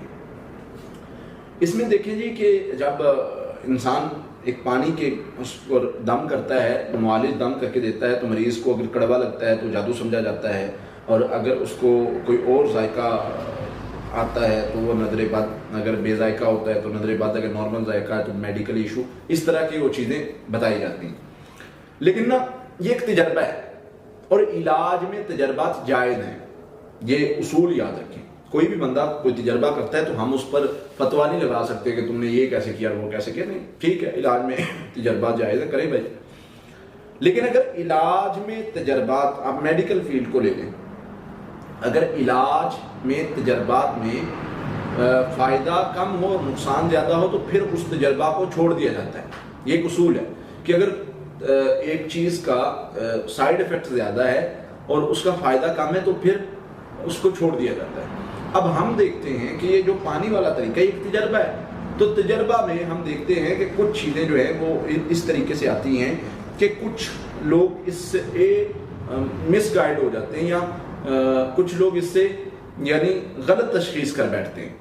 اس میں دیکھیں جی کہ جب انسان ایک پانی کے اس پر دم کرتا ہے، معالج دم کر کے دیتا ہے، تو مریض کو اگر کڑوا لگتا ہے تو جادو سمجھا جاتا ہے، اور اگر اس کو کوئی اور ذائقہ آتا ہے تو وہ نظر بد، اگر بے ذائقہ ہوتا ہے تو نظر بد، اگر نارمل ذائقہ ہے تو میڈیکل ایشو، اس طرح کی وہ چیزیں بتائی جاتی ہیں۔ لیکن نا یہ ایک تجربہ ہے، اور علاج میں تجربات جائز ہیں، یہ اصول یاد رکھیں۔ کوئی بھی بندہ کوئی تجربہ کرتا ہے تو ہم اس پر فتویٰ نہیں لگا سکتے کہ تم نے یہ کیسے کیا اور وہ کیسے کیا، نہیں، ٹھیک ہے علاج میں تجربات جائز ہے، کریں بھائی۔ لیکن اگر علاج میں تجربات، آپ میڈیکل فیلڈ کو لے لیں، اگر علاج میں تجربات میں فائدہ کم ہو اور نقصان زیادہ ہو تو پھر اس تجربہ کو چھوڑ دیا جاتا ہے۔ یہ ایک اصول ہے کہ اگر ایک چیز کا سائیڈ ایفیکٹ زیادہ ہے اور اس کا فائدہ کم ہے تو پھر اس کو چھوڑ دیا جاتا ہے۔ اب ہم دیکھتے ہیں کہ یہ جو پانی والا طریقہ ایک تجربہ ہے، تو تجربہ میں ہم دیکھتے ہیں کہ کچھ چیزیں جو ہیں وہ اس طریقے سے آتی ہیں کہ کچھ لوگ اس سے مس گائیڈ ہو جاتے ہیں، یا کچھ لوگ اس سے یعنی غلط تشخیص کر بیٹھتے ہیں۔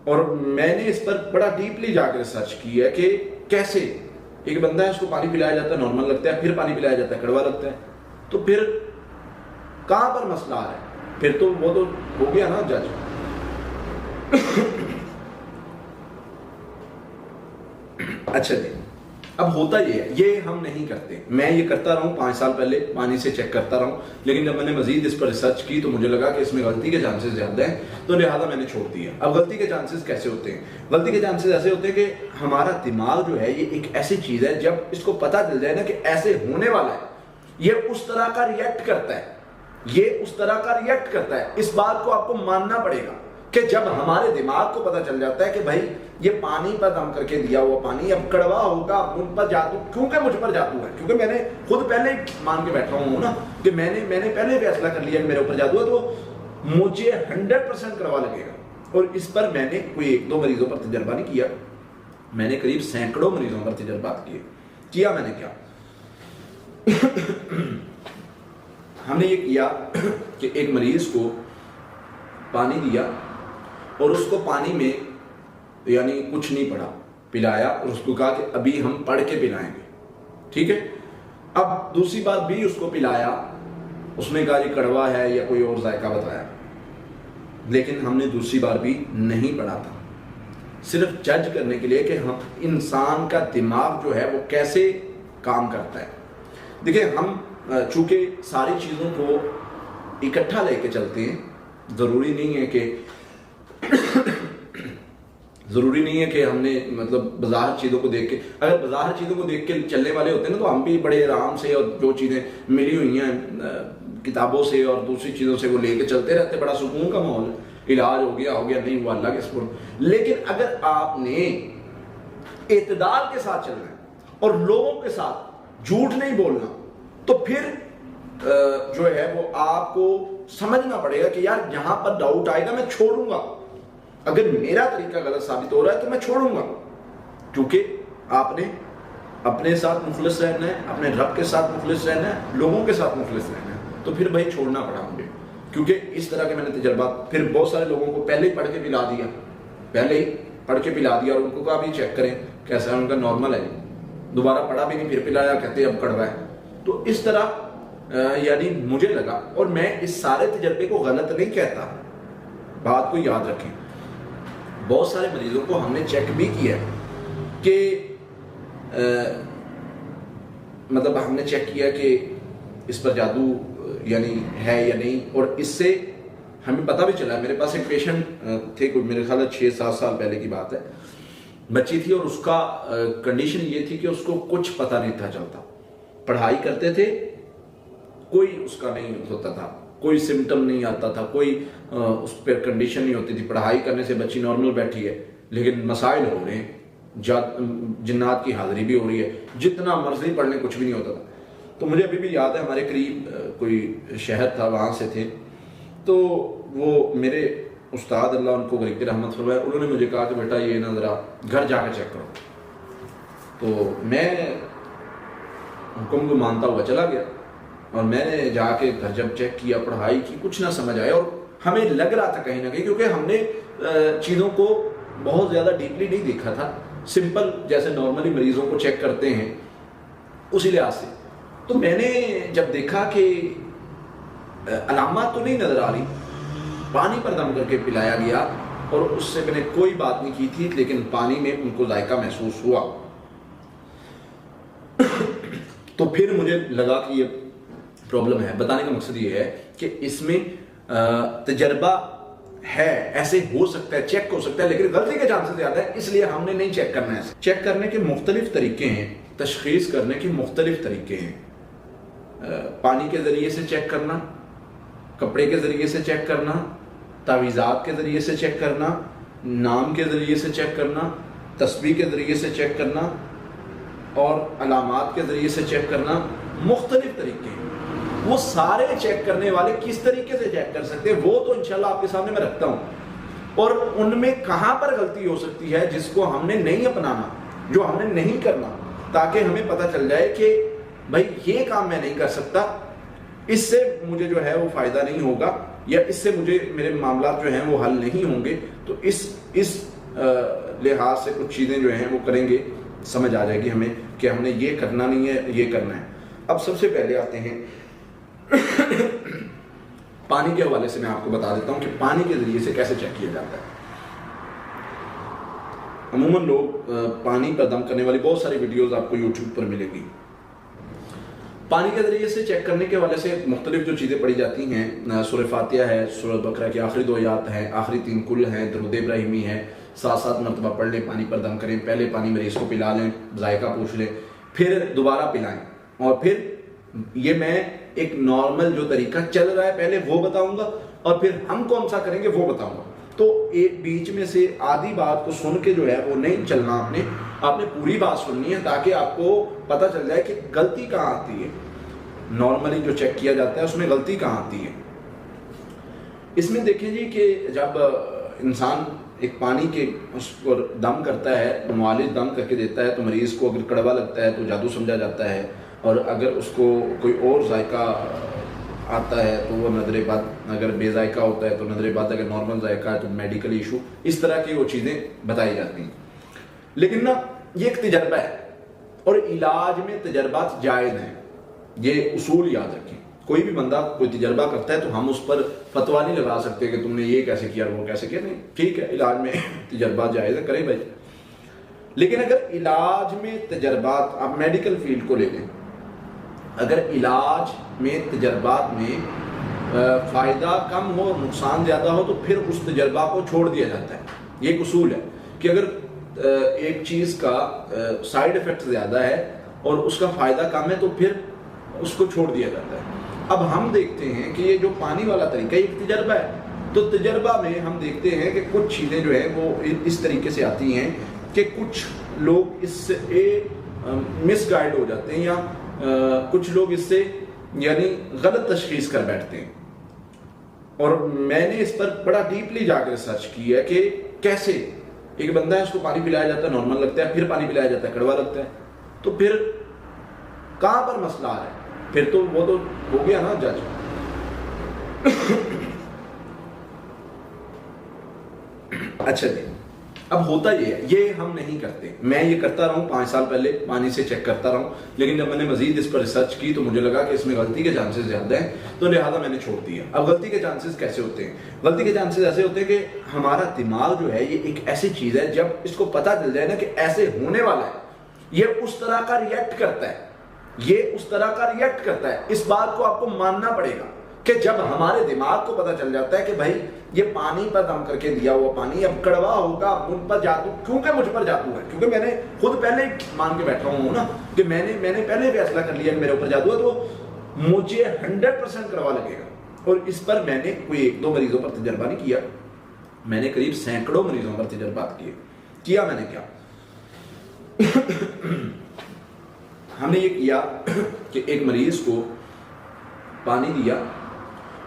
اور میں نے اس پر بڑا ڈیپلی جا کے ریسرچ کی ہے کہ کیسے ایک بندہ ہے، اس کو پانی پلایا جاتا ہے، نارمل لگتا ہے، پھر پانی پلایا جاتا ہے، کڑوا لگتا ہے، تو پھر کہاں پر مسئلہ آ رہا ہے؟ پھر تو وہ تو ہو گیا نا جج۔ اچھا جی، اب ہوتا یہ ہے، یہ ہم نہیں کرتے، میں یہ کرتا رہا ہوں 5 سال پہلے، پانی سے چیک کرتا رہا ہوں، لیکن جب میں نے مزید اس پر ریسرچ کی تو مجھے لگا کہ اس میں غلطی کے چانسز زیادہ ہیں، تو لہٰذا میں نے چھوڑ دیا۔ اب غلطی کے چانسز کیسے ہوتے ہیں؟ غلطی کے چانسز ایسے ہوتے ہیں کہ ہمارا دماغ جو ہے یہ ایک ایسی چیز ہے، جب اس کو پتہ چل جائے نا کہ ایسے ہونے والا ہے، یہ اس طرح کا ریئیکٹ کرتا ہے، یہ اس طرح کا ریئیکٹ کرتا ہے۔ اس بات کو آپ کو ماننا پڑے گا کہ جب ہمارے دماغ کو پتہ چل جاتا ہے کہ بھائی یہ پانی پر دم کر کے دیا ہوا پانی اب کڑوا ہوگا، مجھ پر جادو، کیونکہ مجھ پر جادو ہے، کیونکہ میں نے خود پہلے مان کے بیٹھا ہوں نا کہ میں نے پہلے فیصلہ کر لیا کہ میرے اوپر جادو ہے، تو مجھے 100% کڑوا لگے گا. اور اس پر میں نے کوئی 1-2 مریضوں پر تجربہ نہیں کیا، میں نے قریب سینکڑوں مریضوں پر تجربات کیا. میں نے کیا ہم نے یہ کیا کہ ایک مریض کو پانی دیا اور اس کو پانی میں یعنی کچھ نہیں پڑا، پلایا اور اس کو کہا کہ ابھی ہم پڑھ کے پلائیں گے، ٹھیک ہے. اب دوسری بار بھی اس کو پلایا، اس نے کہا یہ کڑوا ہے یا کوئی اور ذائقہ بتایا، لیکن ہم نے دوسری بار بھی نہیں پڑھا تھا، صرف جج کرنے کے لیے کہ ہم انسان کا دماغ جو ہے وہ کیسے کام کرتا ہے. دیکھیں ہم چونکہ ساری چیزوں کو اکٹھا لے کے چلتے ہیں، ضروری نہیں ہے کہ ہم نے مطلب بظاہر چیزوں کو دیکھ کے، اگر بظاہر چیزوں کو دیکھ کے چلنے والے ہوتے ہیں نا تو ہم بھی بڑے آرام سے اور جو چیزیں ملی ہوئی ہیں کتابوں سے اور دوسری چیزوں سے وہ لے کے چلتے رہتے، بڑا سکون کا ماحول، علاج ہو گیا نہیں ہوا اللہ کے سپرد. لیکن اگر آپ نے اعتدال کے ساتھ چلنا ہے اور لوگوں کے ساتھ جھوٹ نہیں بولنا، تو پھر جو ہے وہ آپ کو سمجھنا پڑے گا کہ یار یہاں پر ڈاؤٹ آئے گا میں چھوڑوں گا، اگر میرا طریقہ غلط ثابت ہو رہا ہے تو میں چھوڑوں گا، کیونکہ آپ نے اپنے ساتھ مخلص رہنا ہے، اپنے رب کے ساتھ مخلص رہنا ہے، لوگوں کے ساتھ مخلص رہنا ہے، تو پھر بھائی چھوڑنا پڑا مجھے. کیونکہ اس طرح کے میں نے تجربات، پھر بہت سارے لوگوں کو پہلے ہی پڑھ کے پلا دیا اور ان کو کہا بھی چیک کریں کیسا ہے، ان کا نارمل ہے، دوبارہ پڑھا بھی نہیں، پھر پلایا، کہتے اب کڑوا ہے. تو اس طرح یعنی مجھے لگا، اور میں اس سارے تجربے کو غلط نہیں کہتا، بات کو یاد رکھیں، بہت سارے مریضوں کو ہم نے چیک بھی کیا کہ مطلب ہم نے چیک کیا کہ اس پر جادو یعنی ہے یا نہیں، اور اس سے ہمیں پتہ بھی چلا. میرے پاس ایک پیشنٹ تھے، کوئی میرے خیال 6-7 سال پہلے کی بات ہے، بچی تھی اور اس کا کنڈیشن یہ تھی کہ اس کو کچھ پتہ نہیں تھا چلتا، پڑھائی کرتے تھے کوئی اس کا نہیں ہوتا تھا، کوئی سمٹم نہیں آتا تھا، کوئی اس پر کنڈیشن نہیں ہوتی تھی، پڑھائی کرنے سے بچی نارمل بیٹھی ہے لیکن مسائل ہو رہے ہیں، جنات کی حاضری بھی ہو رہی ہے، جتنا مرضی پڑھنے کچھ بھی نہیں ہوتا تھا. تو مجھے ابھی بھی یاد ہے ہمارے قریب کوئی شہر تھا، وہاں سے تھے، تو وہ میرے استاد اللہ ان کو غریب رحمت فرمائے، انہوں نے مجھے کہا کہ بیٹا یہ نا ذرا گھر جا کے چیک کرو. تو میں حکم کو مانتا ہوا چلا گیا اور میں نے جا کے گھر جب چیک کیا، پڑھائی کی، کچھ نہ سمجھ آیا، اور ہمیں لگ رہا تھا کہیں نہ کہیں، کیونکہ ہم نے چیزوں کو بہت زیادہ ڈیپلی نہیں دیکھا تھا، سمپل جیسے نارملی مریضوں کو چیک کرتے ہیں اسی لحاظ سے. تو میں نے جب دیکھا کہ علامات تو نہیں نظر آ رہی، پانی پر دم کر کے پلایا گیا اور اس سے میں نے کوئی بات نہیں کی تھی، لیکن پانی میں ان کو ذائقہ محسوس ہوا. تو پھر مجھے لگا کہ یہ پرابلم ہے. بتانے کا مقصد یہ ہے کہ اس میں تجربہ ہے، ایسے ہو سکتا ہے، چیک ہو سکتا ہے، لیکن غلطی کے چانسز زیادہ ہے، اس لیے ہم نے نہیں چیک کرنا ہے. چیک کرنے کے مختلف طریقے ہیں، تشخیص کرنے کے مختلف طریقے ہیں. پانی کے ذریعے سے چیک کرنا، کپڑے کے ذریعے سے چیک کرنا، تعویذات کے ذریعے سے چیک کرنا، نام کے ذریعے سے چیک کرنا، تسبیح کے ذریعے سے چیک کرنا، اور علامات کے ذریعے سے چیک کرنا. مختلف طریقے ہیں. وہ سارے چیک کرنے والے کس طریقے سے چیک کر سکتے ہیں وہ تو انشاءاللہ آپ کے سامنے میں رکھتا ہوں، اور ان میں کہاں پر غلطی ہو سکتی ہے جس کو ہم نے نہیں اپنانا، جو ہم نے نہیں کرنا، تاکہ ہمیں پتہ چل جائے کہ بھائی یہ کام میں نہیں کر سکتا، اس سے مجھے جو ہے وہ فائدہ نہیں ہوگا، یا اس سے مجھے میرے معاملات جو ہیں وہ حل نہیں ہوں گے. تو اس لحاظ سے کچھ چیزیں جو ہیں وہ کریں گے، سمجھ آ جائے گی ہمیں کہ ہم نے یہ کرنا نہیں ہے، یہ کرنا ہے. اب سب سے پہلے آتے ہیں پانی کے حوالے سے. میں آپ کو بتا دیتا ہوں کہ پانی کے ذریعے سے کیسے چیک کیا جاتا ہے. عموماً لوگ پانی پر دم کرنے والی بہت ساری ویڈیوز آپ کو یوٹیوب پر ملے گی. پانی کے ذریعے سے چیک کرنے کے حوالے سے مختلف جو چیزیں پڑھی جاتی ہیں، سورہ فاتحہ ہے، سورہ بقرہ کی آخری 2 آیات ہیں، آخری 3 کل ہیں، درود ابراہیمی ہے، 7 مرتبہ پڑھ لیں، پانی پر دم کریں، پہلے پانی مریض کو پلا لیں، ذائقہ پوچھ لیں، پھر دوبارہ پلائیں. اور پھر یہ میں ایک نارمل جو طریقہ چل رہا ہے پہلے وہ بتاؤں گا، اور پھر ہم کون سا کریں گے وہ بتاؤں گا. تو ایک بیچ میں سے آدھی بات کو سن کے جو ہے وہ نہیں چلنا، آپ نے پوری بات سننی ہے تاکہ آپ کو پتہ چل جائے کہ غلطی کہاں آتی ہے۔ نارملی جو چیک کیا جاتا ہے اس میں غلطی کہاں آتی ہے۔ اس میں دیکھیں جی کہ جب انسان ایک پانی کے اس پر دم کرتا ہے، معالج دم کر کے دیتا ہے، تو مریض کو اگر کڑوا لگتا ہے تو جادو سمجھا جاتا ہے، اور اگر اس کو کوئی اور ذائقہ آتا ہے تو وہ نظر بد، اگر بے ذائقہ ہوتا ہے تو نظر بد، اگر نارمل ذائقہ ہے تو میڈیکل ایشو، اس طرح کی وہ چیزیں بتائی جاتی ہیں۔ لیکن نا یہ ایک تجربہ ہے، اور علاج میں تجربات جائز ہیں، یہ اصول یاد رکھیں۔ کوئی بھی بندہ کوئی تجربہ کرتا ہے تو ہم اس پر فتویٰ نہیں لگا سکتے کہ تم نے یہ کیسے کیا وہ کیسے کیا، نہیں، ٹھیک ہے علاج میں تجربات جائز ہے، کریں بھائی۔ لیکن اگر علاج میں تجربات، آپ میڈیکل فیلڈ کو لے لیں، اگر علاج میں تجربات میں فائدہ کم ہو اور نقصان زیادہ ہو تو پھر اس تجربہ کو چھوڑ دیا جاتا ہے۔ یہ ایک اصول ہے کہ اگر ایک چیز کا سائیڈ ایفیکٹ زیادہ ہے اور اس کا فائدہ کم ہے تو پھر اس کو چھوڑ دیا جاتا ہے۔ اب ہم دیکھتے ہیں کہ یہ جو پانی والا طریقہ ایک تجربہ ہے، تو تجربہ میں ہم دیکھتے ہیں کہ کچھ چیزیں جو ہیں وہ اس طریقے سے آتی ہیں کہ کچھ لوگ اس سے مس گائیڈ ہو جاتے ہیں، یا کچھ لوگ اس سے یعنی غلط تشخیص کر بیٹھتے ہیں۔ اور میں نے اس پر بڑا ڈیپلی جا کر ریسرچ کی ہے کہ کیسے ایک بندہ ہے، اس کو پانی پلایا جاتا ہے نارمل لگتا ہے، پھر پانی پلایا جاتا ہے کڑوا لگتا ہے، تو پھر کہاں پر مسئلہ آ رہا ہے؟ پھر تو وہ تو ہو گیا نا جج۔ اچھا جی، اب ہوتا یہ ہے، یہ ہم نہیں کرتے، میں یہ کرتا رہا ہوں 5 سال پہلے، پانی سے چیک کرتا رہا ہوں، لیکن جب میں نے مزید اس پر ریسرچ کی تو مجھے لگا کہ اس میں غلطی کے چانسز زیادہ ہیں، تو لہٰذا میں نے چھوڑ دیا۔ اب غلطی کے چانسز کیسے ہوتے ہیں؟ غلطی کے چانسز ایسے ہوتے ہیں کہ ہمارا دماغ جو ہے یہ ایک ایسی چیز ہے، جب اس کو پتہ چل جائے نا کہ ایسے ہونے والا ہے، یہ اس طرح کا ریئیکٹ کرتا ہے، یہ اس طرح کا ریئیکٹ کرتا ہے۔ اس بات کو آپ کو ماننا پڑے گا کہ جب ہمارے دماغ کو پتہ چل جاتا ہے کہ بھائی یہ پانی پر دم کر کے دیا ہوا پانی اب کڑوا ہوگا، مجھ پر جادو، کیونکہ مجھ پر جادو ہے، کیونکہ میں نے خود پہلے ہی مان کے بیٹھا ہوں نا کہ میں نے پہلے فیصلہ کر لیا کہ میرے اوپر جادو ہے، تو مجھے 100% کڑوا لگے گا۔ اور اس پر میں نے کوئی 1-2 مریضوں پر تجربہ نہیں کیا، میں نے قریب سینکڑوں مریضوں پر تجربات کیا۔ میں نے کیا ہم نے یہ کیا کہ ایک مریض کو پانی دیا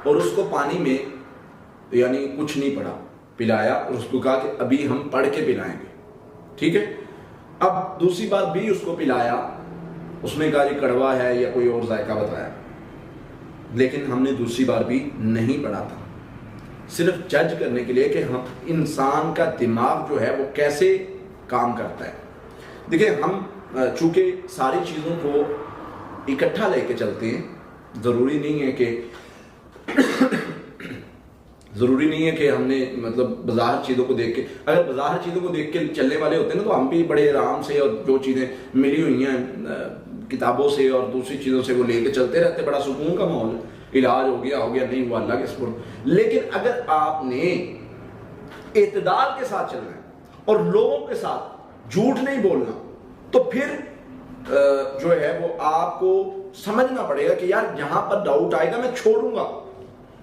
اور اس کو پانی میں یعنی کچھ نہیں پڑا، پلایا، اور اس کو کہا کہ ابھی ہم پڑھ کے پلائیں گے، ٹھیک ہے۔ اب دوسری بار بھی اس کو پلایا، اس نے کہا یہ کڑوا ہے یا کوئی اور ذائقہ بتایا، لیکن ہم نے دوسری بار بھی نہیں پڑھا تھا، صرف جج کرنے کے لیے کہ ہم انسان کا دماغ جو ہے وہ کیسے کام کرتا ہے۔ دیکھیں، ہم چونکہ ساری چیزوں کو اکٹھا لے کے چلتے ہیں، ضروری نہیں ہے کہ ہم نے مطلب بظاہر چیزوں کو دیکھ کے، اگر بظاہر چیزوں کو دیکھ کے چلنے والے ہوتے ہیں نا تو ہم بھی بڑے آرام سے، اور جو چیزیں ملی ہوئی ہیں کتابوں سے اور دوسری چیزوں سے وہ لے کے چلتے رہتے، بڑا سکون کا ماحول ہے، علاج ہو گیا نہیں ہوا اللہ کے سپرد۔ لیکن اگر آپ نے اعتدال کے ساتھ چلنا ہے اور لوگوں کے ساتھ جھوٹ نہیں بولنا، تو پھر جو ہے وہ آپ کو سمجھنا پڑے گا کہ یار جہاں پر ڈاؤٹ آئے گا میں چھوڑوں گا،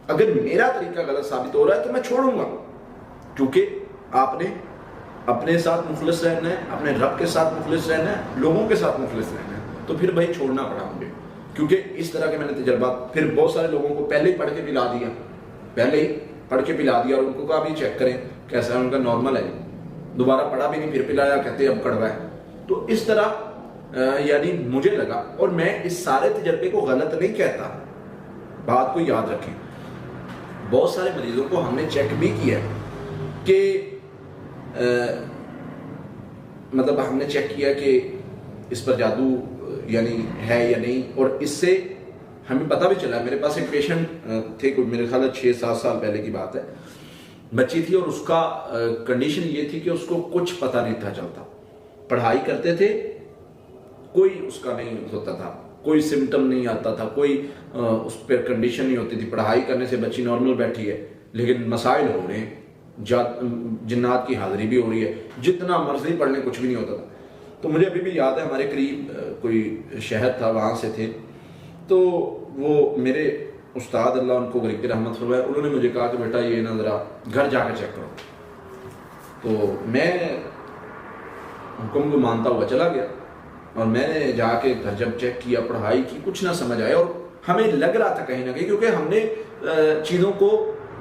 اگر میرا طریقہ غلط ثابت ہو رہا ہے تو میں چھوڑوں گا، کیونکہ آپ نے اپنے ساتھ مخلص رہنا ہے، اپنے رب کے ساتھ مخلص رہنا ہے، لوگوں کے ساتھ مخلص رہنا ہے، تو پھر بھائی چھوڑنا پڑا مجھے، کیونکہ اس طرح کے میں نے تجربات پھر بہت سارے لوگوں کو پہلے ہی پڑھ کے پلا دیا اور ان کو کہا بھی چیک کریں کیسا ہے، ان کا نارمل ہے، دوبارہ پڑھا بھی نہیں، پھر پلایا، کہتے اب کڑوا ہے۔ تو اس طرح یعنی مجھے لگا، اور میں اس سارے تجربے کو غلط نہیں کہتا، بات کو یاد رکھیں، بہت سارے مریضوں کو ہم نے چیک بھی کیا کہ مطلب ہم نے چیک کیا کہ اس پر جادو یعنی ہے یا نہیں، اور اس سے ہمیں پتہ بھی چلا۔ میرے پاس ایک پیشنٹ تھے، کوئی میرے خیال 6-7 سال پہلے کی بات ہے، بچی تھی، اور اس کا کنڈیشن یہ تھی کہ اس کو کچھ پتہ نہیں تھا چلتا، پڑھائی کرتے تھے، کوئی اس کا نہیں ہوتا تھا، کوئی سمٹم نہیں آتا تھا، کوئی اس پر کنڈیشن نہیں ہوتی تھی، پڑھائی کرنے سے بچی نارمل بیٹھی ہے، لیکن مسائل ہو رہے ہیں، جنات کی حاضری بھی ہو رہی ہے، جتنا مرضی پڑھ لیں کچھ بھی نہیں ہوتا تھا۔ تو مجھے ابھی بھی یاد ہے، ہمارے قریب کوئی شہر تھا، وہاں سے تھے، تو وہ میرے استاد اللہ ان کو غریق رحمت فرمائے، انہوں نے مجھے کہا کہ بیٹا یہ نا ذرا گھر جا کے چیک کرو. تو میں حکم کو مانتا ہوا چلا گیا اور میں نے جا کے گھر جب چیک کیا، پڑھائی کی، کچھ نہ سمجھ آیا. اور ہمیں لگ رہا تھا کہیں نہ کہیں، کیونکہ ہم نے چیزوں کو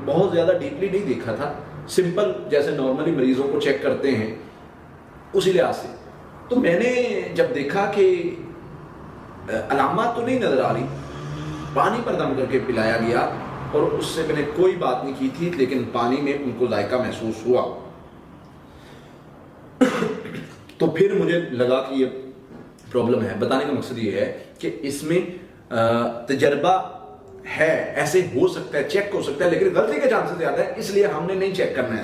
بہت زیادہ ڈیپلی نہیں دیکھا تھا، سمپل جیسے نارملی مریضوں کو چیک کرتے ہیں اسی لحاظ سے. تو میں نے جب دیکھا کہ علامات تو نہیں نظر آ رہی، پانی پر دم کر کے پلایا گیا اور اس سے میں نے کوئی بات نہیں کی تھی، لیکن پانی میں ان کو ذائقہ محسوس ہوا. تو پھر مجھے لگا کہ یہ پرابلم ہے. بتانے کا مقصد یہ ہے کہ اس میں تجربہ ہے، ایسے ہو سکتا ہے، چیک ہو سکتا ہے، لیکن غلطی کے چانسز زیادہ ہے، اس لیے ہم نے نہیں چیک کرنا ہے.